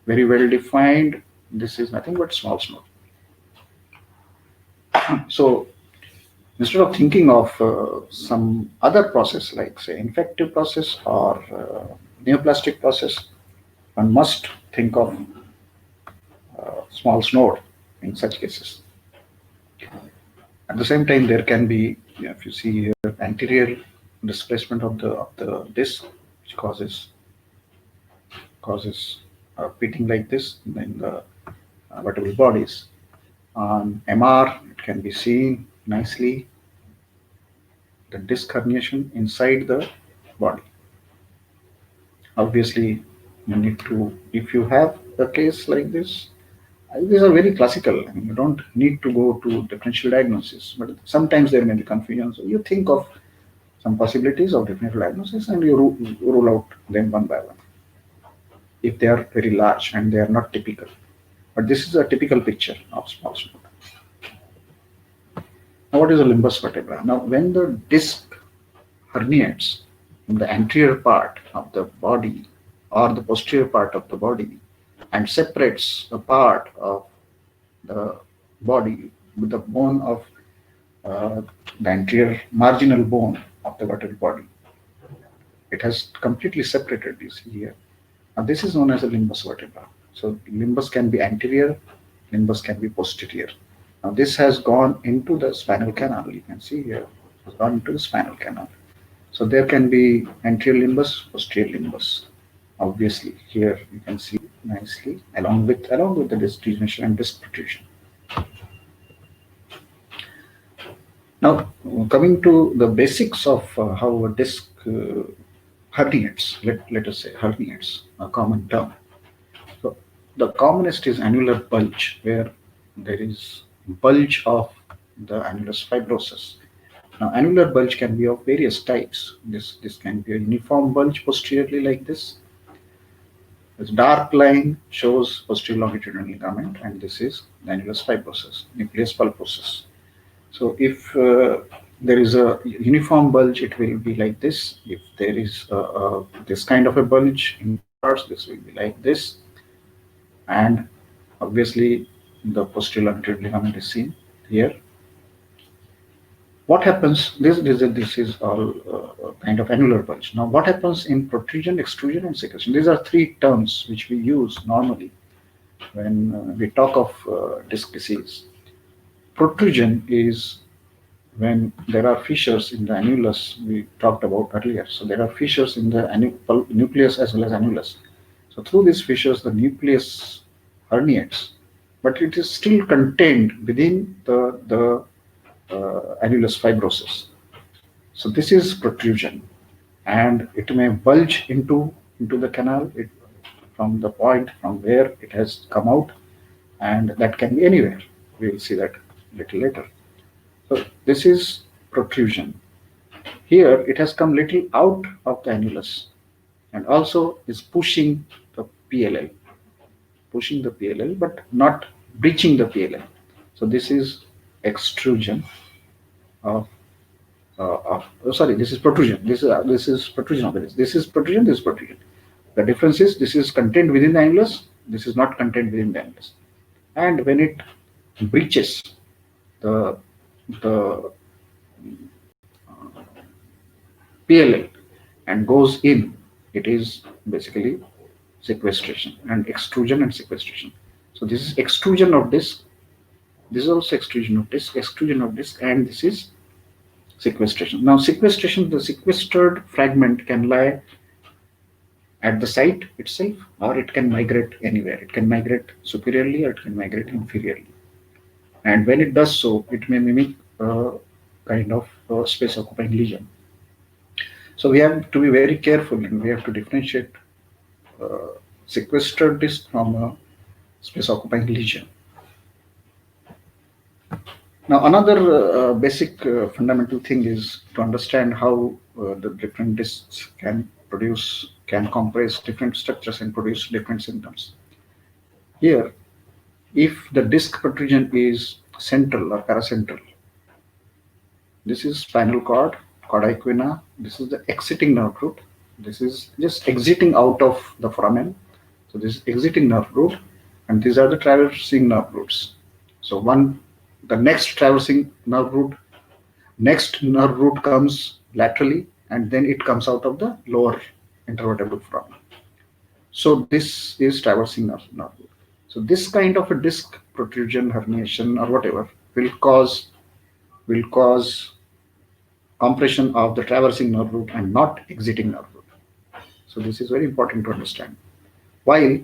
very well defined. This is nothing but small node. So instead of thinking of some other process like say infective process or neoplastic process, one must think of small node in such cases. At the same time, there can be, if you see here, anterior displacement of the disc, which causes pitting like this in the vertebral bodies. On MR, it can be seen nicely the disc herniation inside the body. Obviously, you need to, if you have a case like this, these are very classical. I mean, you don't need to go to differential diagnosis, but sometimes there may be confusion. So you think of some possibilities of differential diagnosis and you rule out them one by one if they are very large and they are not typical. But this is a typical picture of small node. Now, what is a limbus vertebra? Now, when the disc herniates in the anterior part of the body or the posterior part of the body and separates a part of the body with the bone of the anterior marginal bone of the vertebral body, it has completely separated, you see here. Now, this is known as a limbus vertebra. So, limbus can be anterior, limbus can be posterior. Now, this has gone into the spinal canal. You can see here, it has gone into the spinal canal. So, there can be anterior limbus, posterior limbus. Obviously, here you can see nicely along with the disc degeneration and disc protrusion. Now, coming to the basics of how a disc herniates, let us say herniates, a common term. So the commonest is annular bulge, where there is bulge of the annulus fibrosus. Now, annular bulge can be of various types. This can be a uniform bulge posteriorly like this. This dark line shows posterior longitudinal ligament, and this is the annulus fibrosus, nucleus pulposus. So if there is a uniform bulge, it will be like this. If there is this kind of a bulge in parts, this will be like this. And obviously, the posterior longitudinal ligament is seen here. What happens? This is all kind of annular bulge. Now, what happens in protrusion, extrusion, and secretion? These are three terms which we use normally when we talk of disc disease. Protrusion is when there are fissures in the annulus we talked about earlier. So there are fissures in the nucleus as well as annulus. So through these fissures, the nucleus herniates, but it is still contained within the annulus fibrosus. So this is protrusion, and it may bulge into the canal from the point from where it has come out, and that can be anywhere. We will see that a little later. So this is protrusion. Here it has come little out of the annulus and also is pushing the PLL, but not breaching the PLL. So this is extrusion of, this is protrusion. This is protrusion of the disc. This is protrusion. This is protrusion. The difference is this is contained within the annulus. This is not contained within the annulus. And when it breaches the PLL and goes in, it is basically sequestration and extrusion and sequestration. So this is extrusion of disc. This is also extrusion of disc, and this is sequestration. Now sequestration, the sequestered fragment can lie at the site itself, or it can migrate anywhere. It can migrate superiorly or it can migrate inferiorly. And when it does so, it may mimic a kind of space occupying lesion. So we have to be very careful and we have to differentiate sequestered disc from a space occupying lesion. Now another basic fundamental thing is to understand how the different discs can compress different structures and produce different symptoms. Here, if the disc protrusion is central or paracentral, this is spinal cord, cauda equina, this is the exiting nerve root, this is just exiting out of the foramen, so this is exiting nerve root, and these are the traversing nerve roots. So the next traversing nerve root, next nerve root comes laterally, and then it comes out of the lower intervertebral foramen. So this is traversing nerve root. So this kind of a disc protrusion, herniation, or whatever will cause compression of the traversing nerve root and not exiting nerve root. So this is very important to understand. While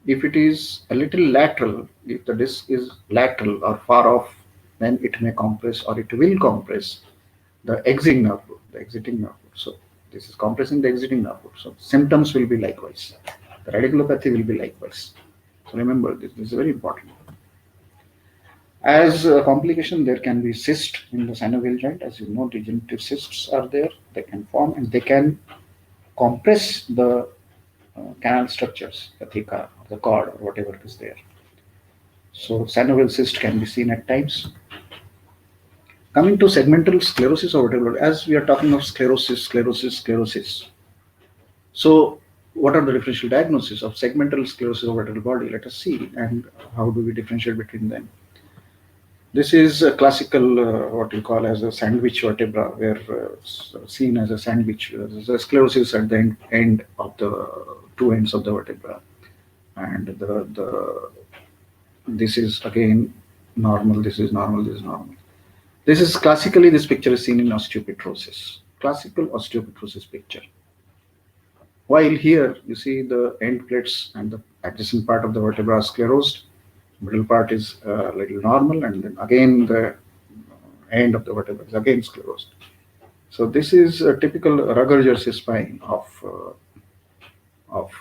if it is a little lateral, if the disc is lateral or far off, then it may compress or it will compress the exiting nerve root, So this is compressing the exiting nerve root. So symptoms will be likewise. The radiculopathy will be likewise. So remember, this is very important. As a complication, there can be cyst in the synovial joint. As you know, degenerative cysts are there. They can form and they can compress the canal structures, the theca, the cord, or whatever is there. So synovial cyst can be seen at times. Coming to segmental sclerosis or whatever, as we are talking of sclerosis. So what are the differential diagnoses of segmental sclerosis of vertebral body? Let us see, and how do we differentiate between them? This is a classical, what you call as a sandwich vertebra, where seen as a sandwich. There's a sclerosis at the end of the two ends of the vertebra, and this is again normal. This is normal. This is normal. This is classically, this picture is seen in osteopetrosis, classical osteopetrosis picture. While here you see the end plates and the adjacent part of the vertebra is sclerosed. Middle part is a little normal, and then again the end of the vertebra is again sclerosed. So this is a typical Rugger-Jersey spine of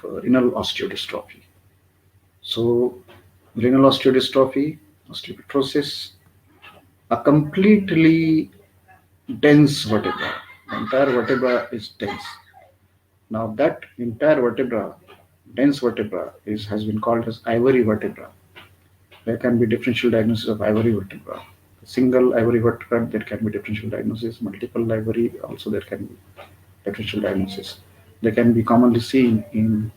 renal osteodystrophy. So renal osteodystrophy, osteopetrosis, a completely dense vertebra. The entire vertebra is dense. Now that entire vertebra, dense vertebra, has been called as ivory vertebra. There can be differential diagnosis of ivory vertebra. Single ivory vertebra, there can be differential diagnosis. Multiple ivory, also there can be differential diagnosis. They can be commonly seen in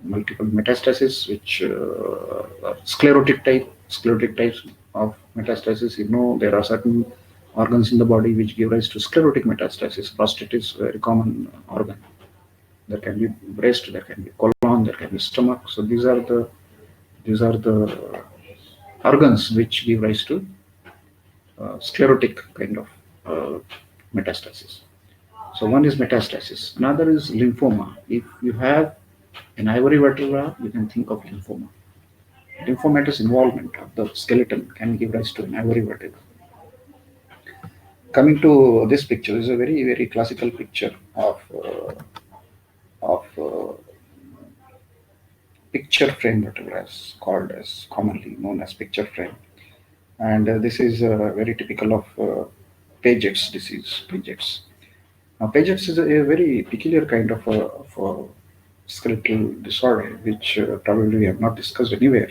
multiple metastasis, which sclerotic types of metastasis. You know, there are certain organs in the body which give rise to sclerotic metastasis. Prostate is a very common organ. There can be breast, there can be colon, there can be stomach. So these are the organs which give rise to sclerotic kind of metastasis. So one is metastasis. Another is lymphoma. If you have an ivory vertebra, you can think of lymphoma. Lymphomatous involvement of the skeleton can give rise to an ivory vertebra. Coming to this picture, this is a very, very classical picture of picture frame vertebra, called as commonly known as picture frame. And this is very typical of Paget's disease. Paget's. Now, Paget's is a very peculiar kind of a skeletal disorder, which probably we have not discussed anywhere.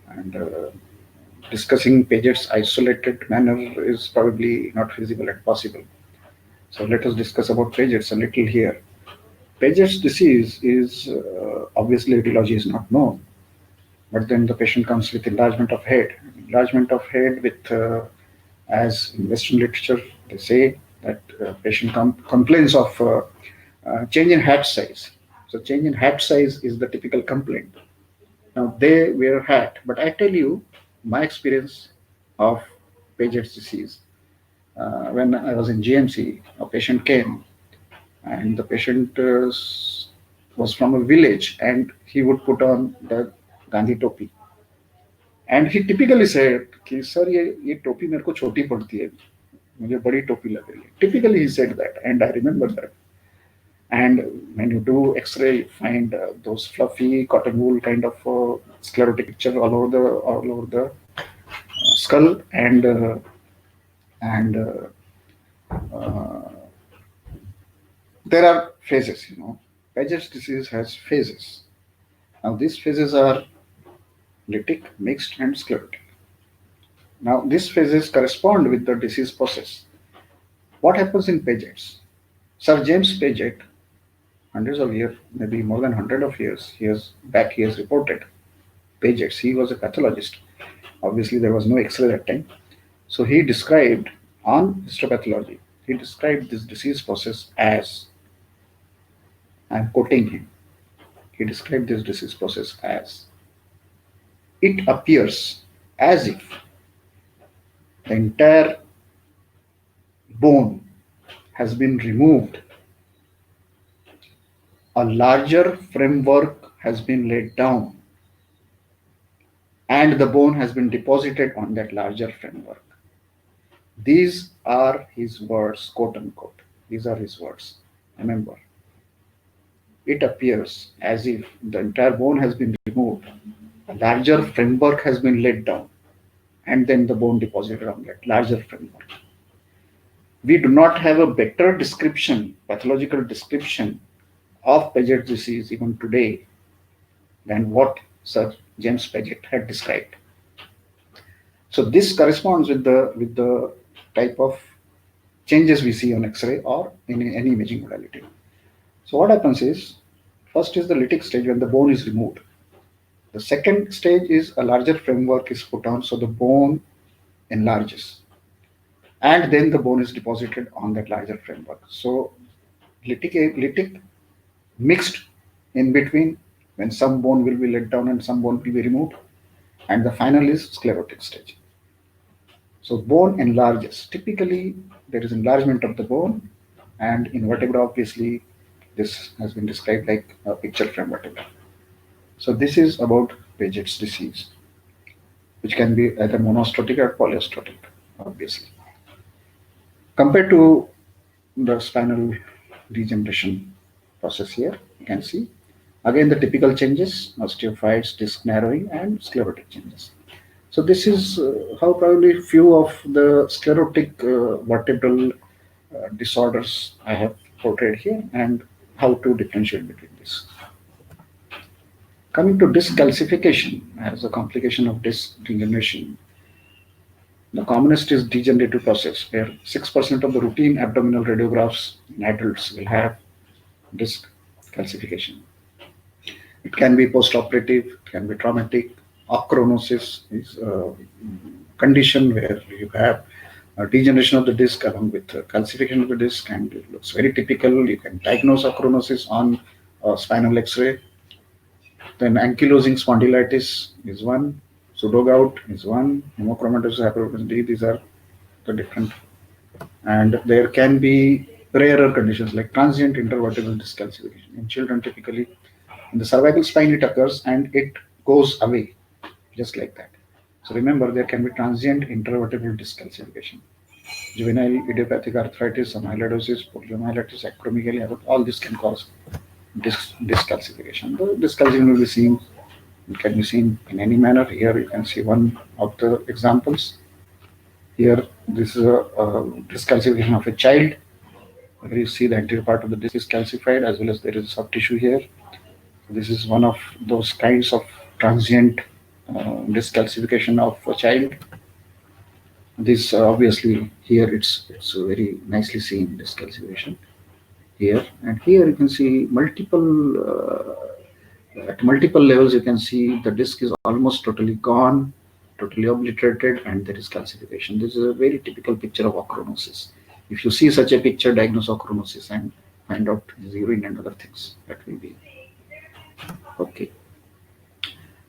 And discussing Paget's isolated manner is probably not feasible and possible. So let us discuss about Paget's a little here. Paget's disease is obviously etiology is not known, but then the patient comes with enlargement of head with, as in Western literature, they say that patient complains of change in hat size. So change in hat size is the typical complaint. Now they wear hat, but I tell you my experience of Paget's disease. When I was in GMC, a patient came, and the patient was from a village, and he would put on the Gandhi topi. And he typically said कि sir ये टोपी मेरे को छोटी पड़ती है, मुझे बड़ी टोपी लग रही है. Typically he said that, and I remember that. And when you do X-ray, you find those fluffy cotton wool kind of sclerotic picture all over the skull, and there are phases. Paget's disease has phases. Now these phases are lytic, mixed, and sclerotic. Now these phases correspond with the disease process. What happens in Paget's? Sir James Paget, hundreds of years, maybe more than 100 of years, he has reported Paget's. He was a pathologist. Obviously, there was no X-ray that time. So he described on histopathology, he described this disease process as, I'm quoting him, he described this disease process as, it appears as if the entire bone has been removed, a larger framework has been laid down, and the bone has been deposited on that larger framework. These are his words, quote unquote. These are his words. Remember, it appears as if the entire bone has been removed, a larger framework has been laid down, and then the bone deposited on that larger framework. We do not have a better description, pathological description of Paget's disease even today than what Sir James Paget had described. So this corresponds with the type of changes we see on X-ray or in any imaging modality. So what happens is, first is the lytic stage when the bone is removed. The second stage is a larger framework is put on, so the bone enlarges, and then the bone is deposited on that larger framework. So lytic, mixed in between, when some bone will be let down and some bone will be removed, and the final is sclerotic stage. So bone enlarges. Typically, there is enlargement of the bone, and in vertebra, obviously, this has been described like a picture from vertebra. So this is about Paget's disease, which can be either monostotic or polyostotic, obviously. Compared to the spinal degeneration process here, you can see again the typical changes: osteophytes, disc narrowing, and sclerotic changes. So this is how probably few of the sclerotic vertebral disorders I have portrayed here, and how to differentiate between this. Coming to disc calcification as a complication of disc degeneration, the commonest is degenerative process, where 6% of the routine abdominal radiographs in adults will have disc calcification. It can be post-operative, it can be traumatic. Achronosis is a condition where you have a degeneration of the disc along with calcification of the disc, and it looks very typical. You can diagnose achronosis on spinal X-ray. Then ankylosing spondylitis is one, pseudogout is one, hemochromatosis, hyperhidrosis D, these are the different. And there can be rarer conditions like transient intervertebral disc calcification. In children, typically, in the cervical spine it occurs and it goes away, just like that. So remember, there can be transient intervertebral disc calcification. Juvenile idiopathic arthritis, amyloidosis, poliomyelitis, acromegaly, all this can cause disc calcification. The disc calcification will be seen, it can be seen in any manner. Here you can see one of the examples. Here, this is a disc calcification of a child. Where you see the anterior part of the disc is calcified, as well as there is soft tissue here. This is one of those kinds of transient disc calcification of a child. This obviously here it's very nicely seen disc calcification here, and here you can see at multiple levels. You can see the disc is almost totally gone, totally obliterated, and there is calcification. This is a very typical picture of achronosis. If you see such a picture, diagnose achronosis and find out his urine and other things. That will be okay.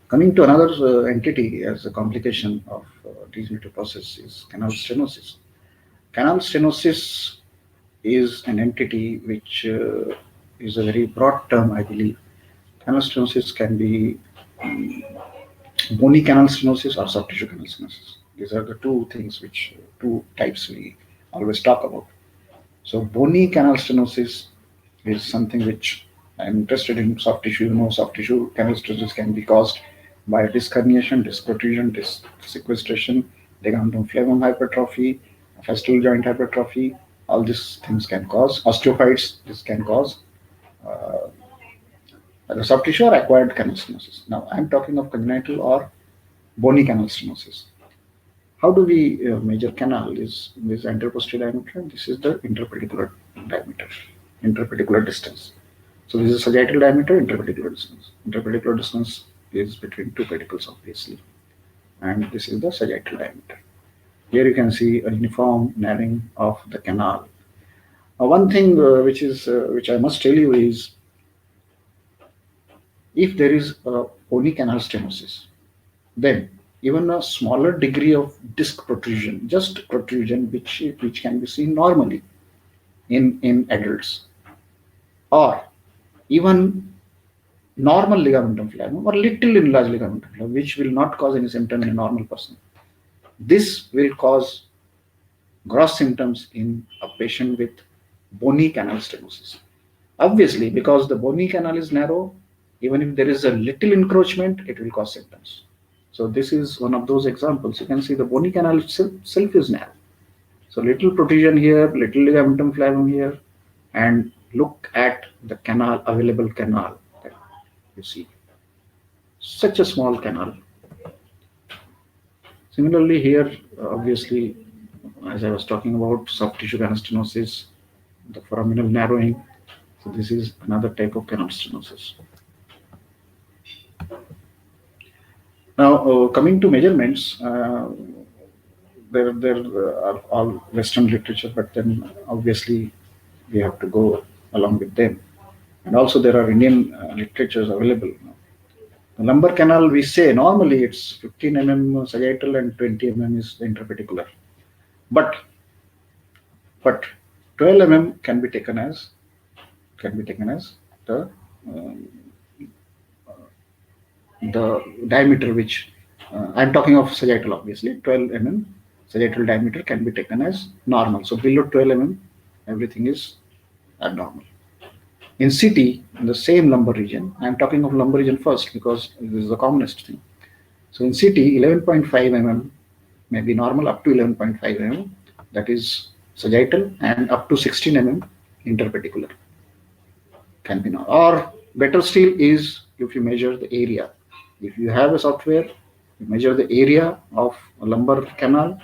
Coming to another entity as a complication of degenerative process is canal stenosis. Canal stenosis is an entity which is a very broad term, I believe. Canal stenosis can be bony canal stenosis or soft tissue canal stenosis. These are the two types we always talk about. So bony canal stenosis is something which I'm interested in. Soft tissue, soft tissue canal stenosis can be caused by disc herniation, disc protrusion, disc sequestration, ligamentum flavum hypertrophy, festoral joint hypertrophy. All these things can cause osteophytes. This can cause the soft tissue or acquired canal stenosis. Now I'm talking of congenital or bony canal stenosis. How do we measure canal? Is this anterior-posterior diameter? This is the interpedicular diameter, interpedicular distance. So this is sagittal diameter, interpedicular distance. Interpedicular distance is between two pedicles, obviously, and this is the sagittal diameter. Here you can see a uniform narrowing of the canal. One thing which I must tell you is, if there is a bony canal stenosis, then even a smaller degree of disc protrusion, just protrusion which can be seen normally in adults, or even normal ligamentum flavum or little enlarged ligamentum flavum, which will not cause any symptom in a normal person. This will cause gross symptoms in a patient with bony canal stenosis. Obviously, because the bony canal is narrow, even if there is a little encroachment, it will cause symptoms. So this is one of those examples. You can see the bony canal itself is narrow. So little protrusion here, little ligamentum flavum here, and look at the canal, available canal that you see. Such a small canal. Similarly here, obviously, as I was talking about, soft tissue canal stenosis, the foraminal narrowing. So this is another type of canal stenosis. Now, coming to measurements, there are all Western literature, but then obviously we have to go along with them. And also there are Indian literatures available. The lumbar canal, we say normally it's 15 mm sagittal and 20 mm is the interpedicular. But 12 mm can be taken as the diameter, which I'm talking of sagittal, obviously. 12 mm sagittal diameter can be taken as normal. So below 12 mm, everything is abnormal. In CT, in the same lumbar region, I'm talking of lumbar region first because this is the commonest thing. So in CT, 11.5 mm may be normal up to 11.5 mm, that is sagittal, and up to 16 mm interpedicular can be normal. Or better still is if you measure the area. If you have a software, you measure the area of a lumbar canal,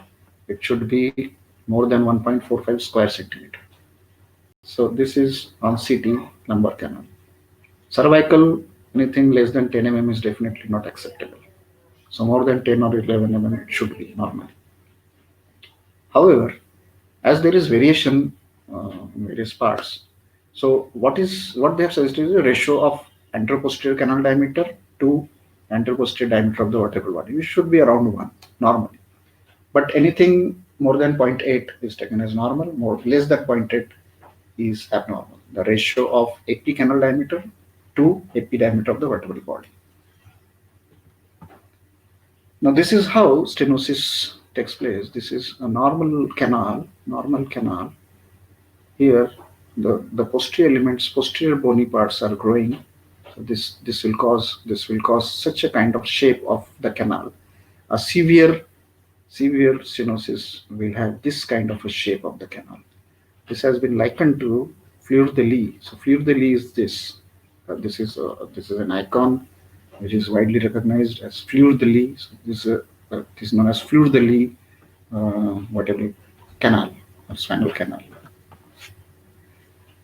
it should be more than 1.45 square centimeter. So this is on CT lumbar canal. Cervical, anything less than 10 mm is definitely not acceptable. So more than 10 or 11 mm it should be normal. However, as there is variation in various parts, so what they have suggested is a ratio of anteroposterior canal diameter to anteroposterior diameter of the vertebral body, which should be around 1 normally. But anything more than 0.8 is taken as normal, less than 0.8 is abnormal. The ratio of AP canal diameter to AP diameter of the vertebral body. Now this is how stenosis takes place. This is a normal canal. Here the posterior elements, posterior bony parts are growing. So this will cause such a kind of shape of the canal. A severe severe stenosis will have this kind of a shape of the canal. This has been likened to fleur-de-lis. So fleur-de-lis is this. This is an icon which is widely recognized as fleur-de-lis. So this is known as fleur-de-lis, whatever canal or spinal canal.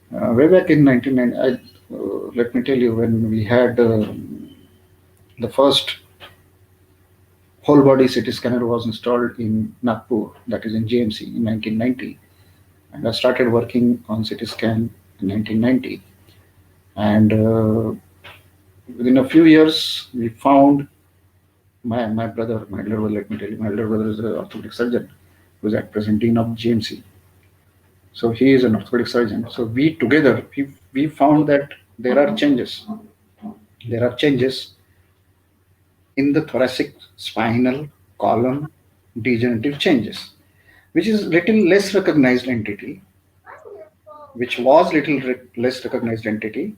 Way back in 1990, let me tell you, when we had the first whole body CT scanner was installed in Nagpur, that is in GMC, in 1990. And I started working on CT scan in 1990. And within a few years, we found my elder brother, let me tell you, my elder brother is an orthopedic surgeon who is at present dean of GMC. So he is an orthopedic surgeon. So we together, we found that there are changes. There are changes in the thoracic spinal column degenerative changes, which is little less recognized entity, less recognized entity,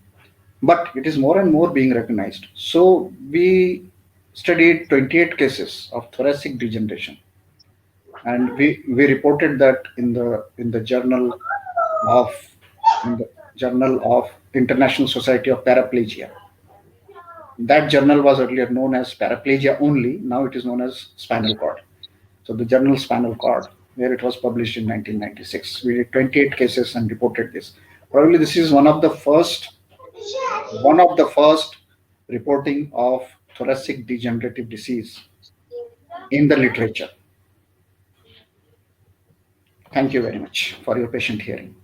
but it is more and more being recognized. So we studied 28 cases of thoracic degeneration, and we reported that in the journal of International Society of Paraplegia. That journal was earlier known as Paraplegia only. Now it is known as Spinal Cord. So the journal Spinal Cord, where it was published in 1996. We did 28 cases and reported this. Probably this is one of the first reporting of thoracic degenerative disease in the literature. Thank you very much for your patient hearing.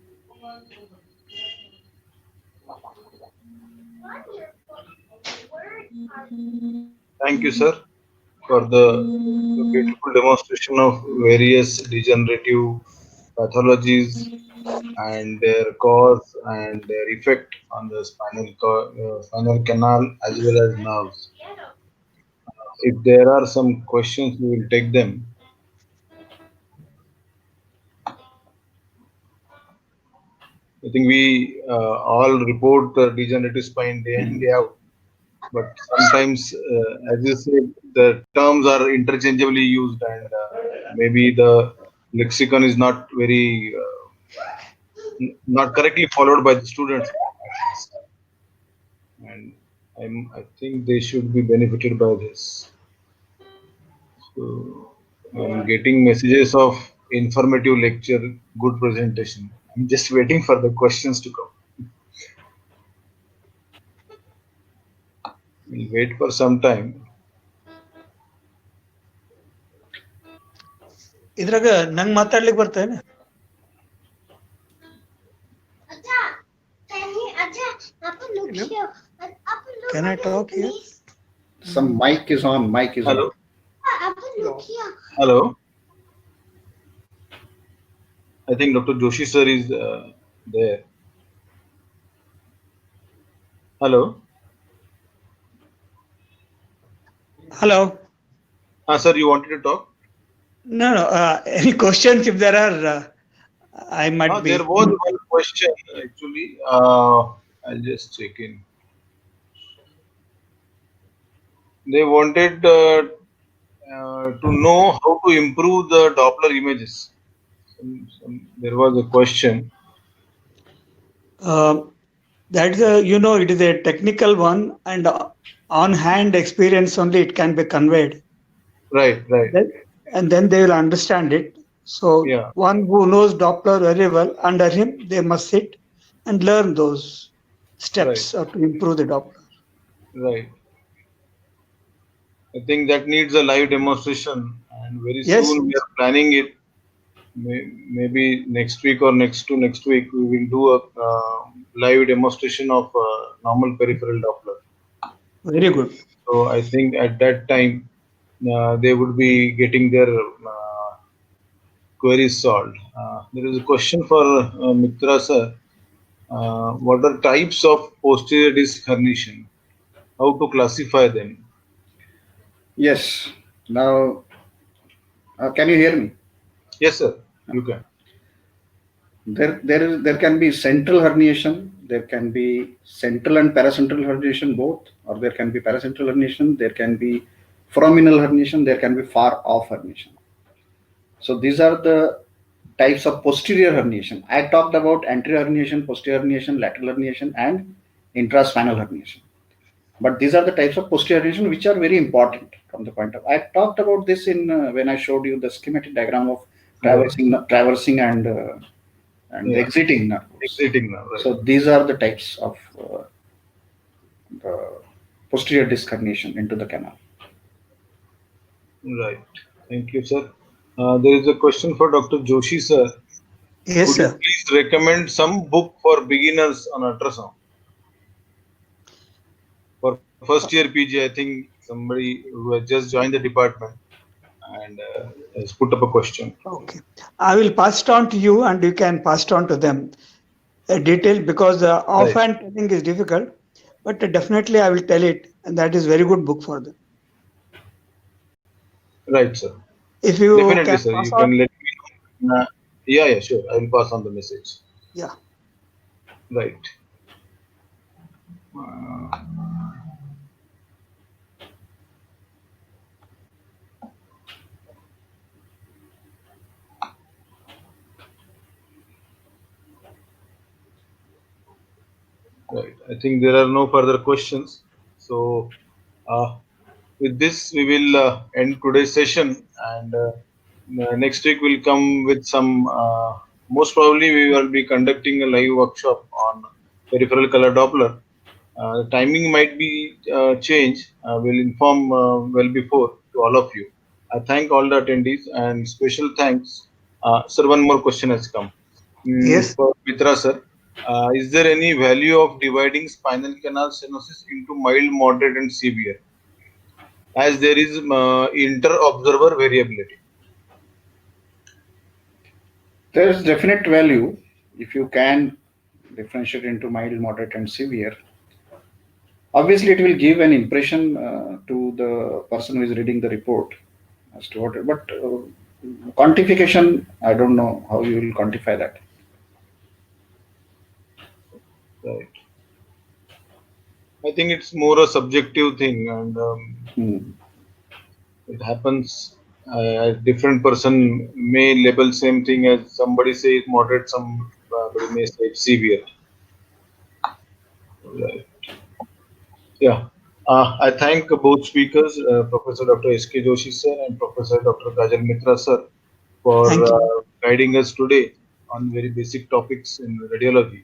Thank you, sir, for the beautiful demonstration of various degenerative pathologies and their cause and their effect on the spinal canal as well as nerves. If there are some questions, we will take them. I think we all report degenerative spine day in, day out. But sometimes, as you say, the terms are interchangeably used, and maybe the lexicon is not very, not correctly followed by the students. And I think they should be benefited by this. So I'm getting messages of informative lecture, good presentation. I'm just waiting for the questions to come. We'll wait for some time. ಇದ್ರಾಗ ನಂಗ್ ಮಾತಾಡ್ಲಿಕ್ಕೆ ಬರ್ತೇನೆ? Can I talk here? Some mic is on. Hello. Hello. I think Dr. Joshi sir is there. Hello. Hello. Sir, you wanted to talk? No. Any questions if there are? I might be. There was one question actually. I'll just check in. They wanted to know how to improve the Doppler images. There was a question. That is it is a technical one, and on-hand experience only it can be conveyed. Right. And then they will understand it. So Yeah. one who knows Doppler very well, under him they must sit and learn those steps to improve the Doppler. Right. I think that needs a live demonstration, and very Yes. soon we are planning it. Maybe next week or next week we will do a live demonstration of normal peripheral Doppler. Very good. So I think at that time they would be getting their queries solved. There is a question for Mitra sir. What are types of posterior disc herniation? How to classify them? Yes. Now, can you hear me? Yes, sir. You can. There can be central herniation. There can be central and paracentral herniation both, or there can be paracentral herniation. There can be foraminal herniation. There can be far off herniation. So these are the types of posterior herniation. I talked about anterior herniation, posterior herniation, lateral herniation, and intraspinal herniation. But these are the types of posterior herniation which are very important from the point of. I talked about this in when I showed you the schematic diagram of traversing and Yeah. exiting nerves. Exiting now, right? So these are the types of the posterior disc herniation into the canal. Right. Thank you, sir. There is a question for Dr. Joshi, sir. Yes, Could you sir. please recommend some book for beginners on ultrasound? For first year PG, I think somebody who has just joined the department and has put up a question. Okay. I will pass it on to you and you can pass it on to them. Detail because offhand telling is difficult, but definitely I will tell it, and that is very good book for them. Right, sir. If you Definitely, can sir. pass You on, can let me know. Yeah, sure. I will pass on the message. yeah. Right. Uh, right. I think there are no further questions. So, with this, we will end today's session, and next week we'll come with some. Most probably, we will be conducting a live workshop on peripheral color Doppler. The timing might be changed. We'll inform well before to all of you. I thank all the attendees and special thanks. Sir, one more question has come. Yes. For Mitra sir, is there any value of dividing spinal canal stenosis into mild, moderate, and severe, as there is inter-observer variability? There is definite value if you can differentiate into mild, moderate, and severe. Obviously, it will give an impression to the person who is reading the report as to what. But quantification, I don't know how you will quantify that. Right. I think it's more a subjective thing, and it happens. Different person may label same thing as somebody say it's moderate, somebody may say it's severe. Right. Yeah. I thank both speakers, Professor Dr. S.K. Joshi sir and Professor Dr. Kajal Mitra sir, for Thank you. guiding us today on very basic topics in radiology.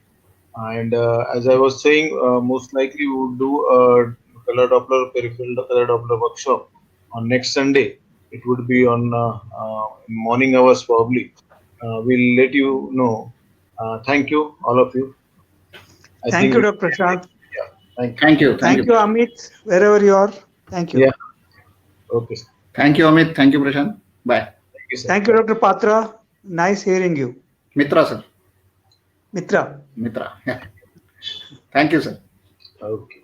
And as I was saying, most likely we would do a color Doppler, peripheral color Doppler workshop on next Sunday. It would be on morning hours probably. We'll let you know. Thank you, all of you. I Thank think you, Dr. Prashant. yeah. Thank you. Thank you. Thank you, Amit, wherever you are. Thank you. Yeah. Okay. Sir. Thank you, Amit. Thank you, Prashant. Bye. Thank you, sir. Thank you, Dr. Patra. Nice hearing you. Mitra, sir. Mitra. Mitra. Yeah. Thank you, sir. Okay.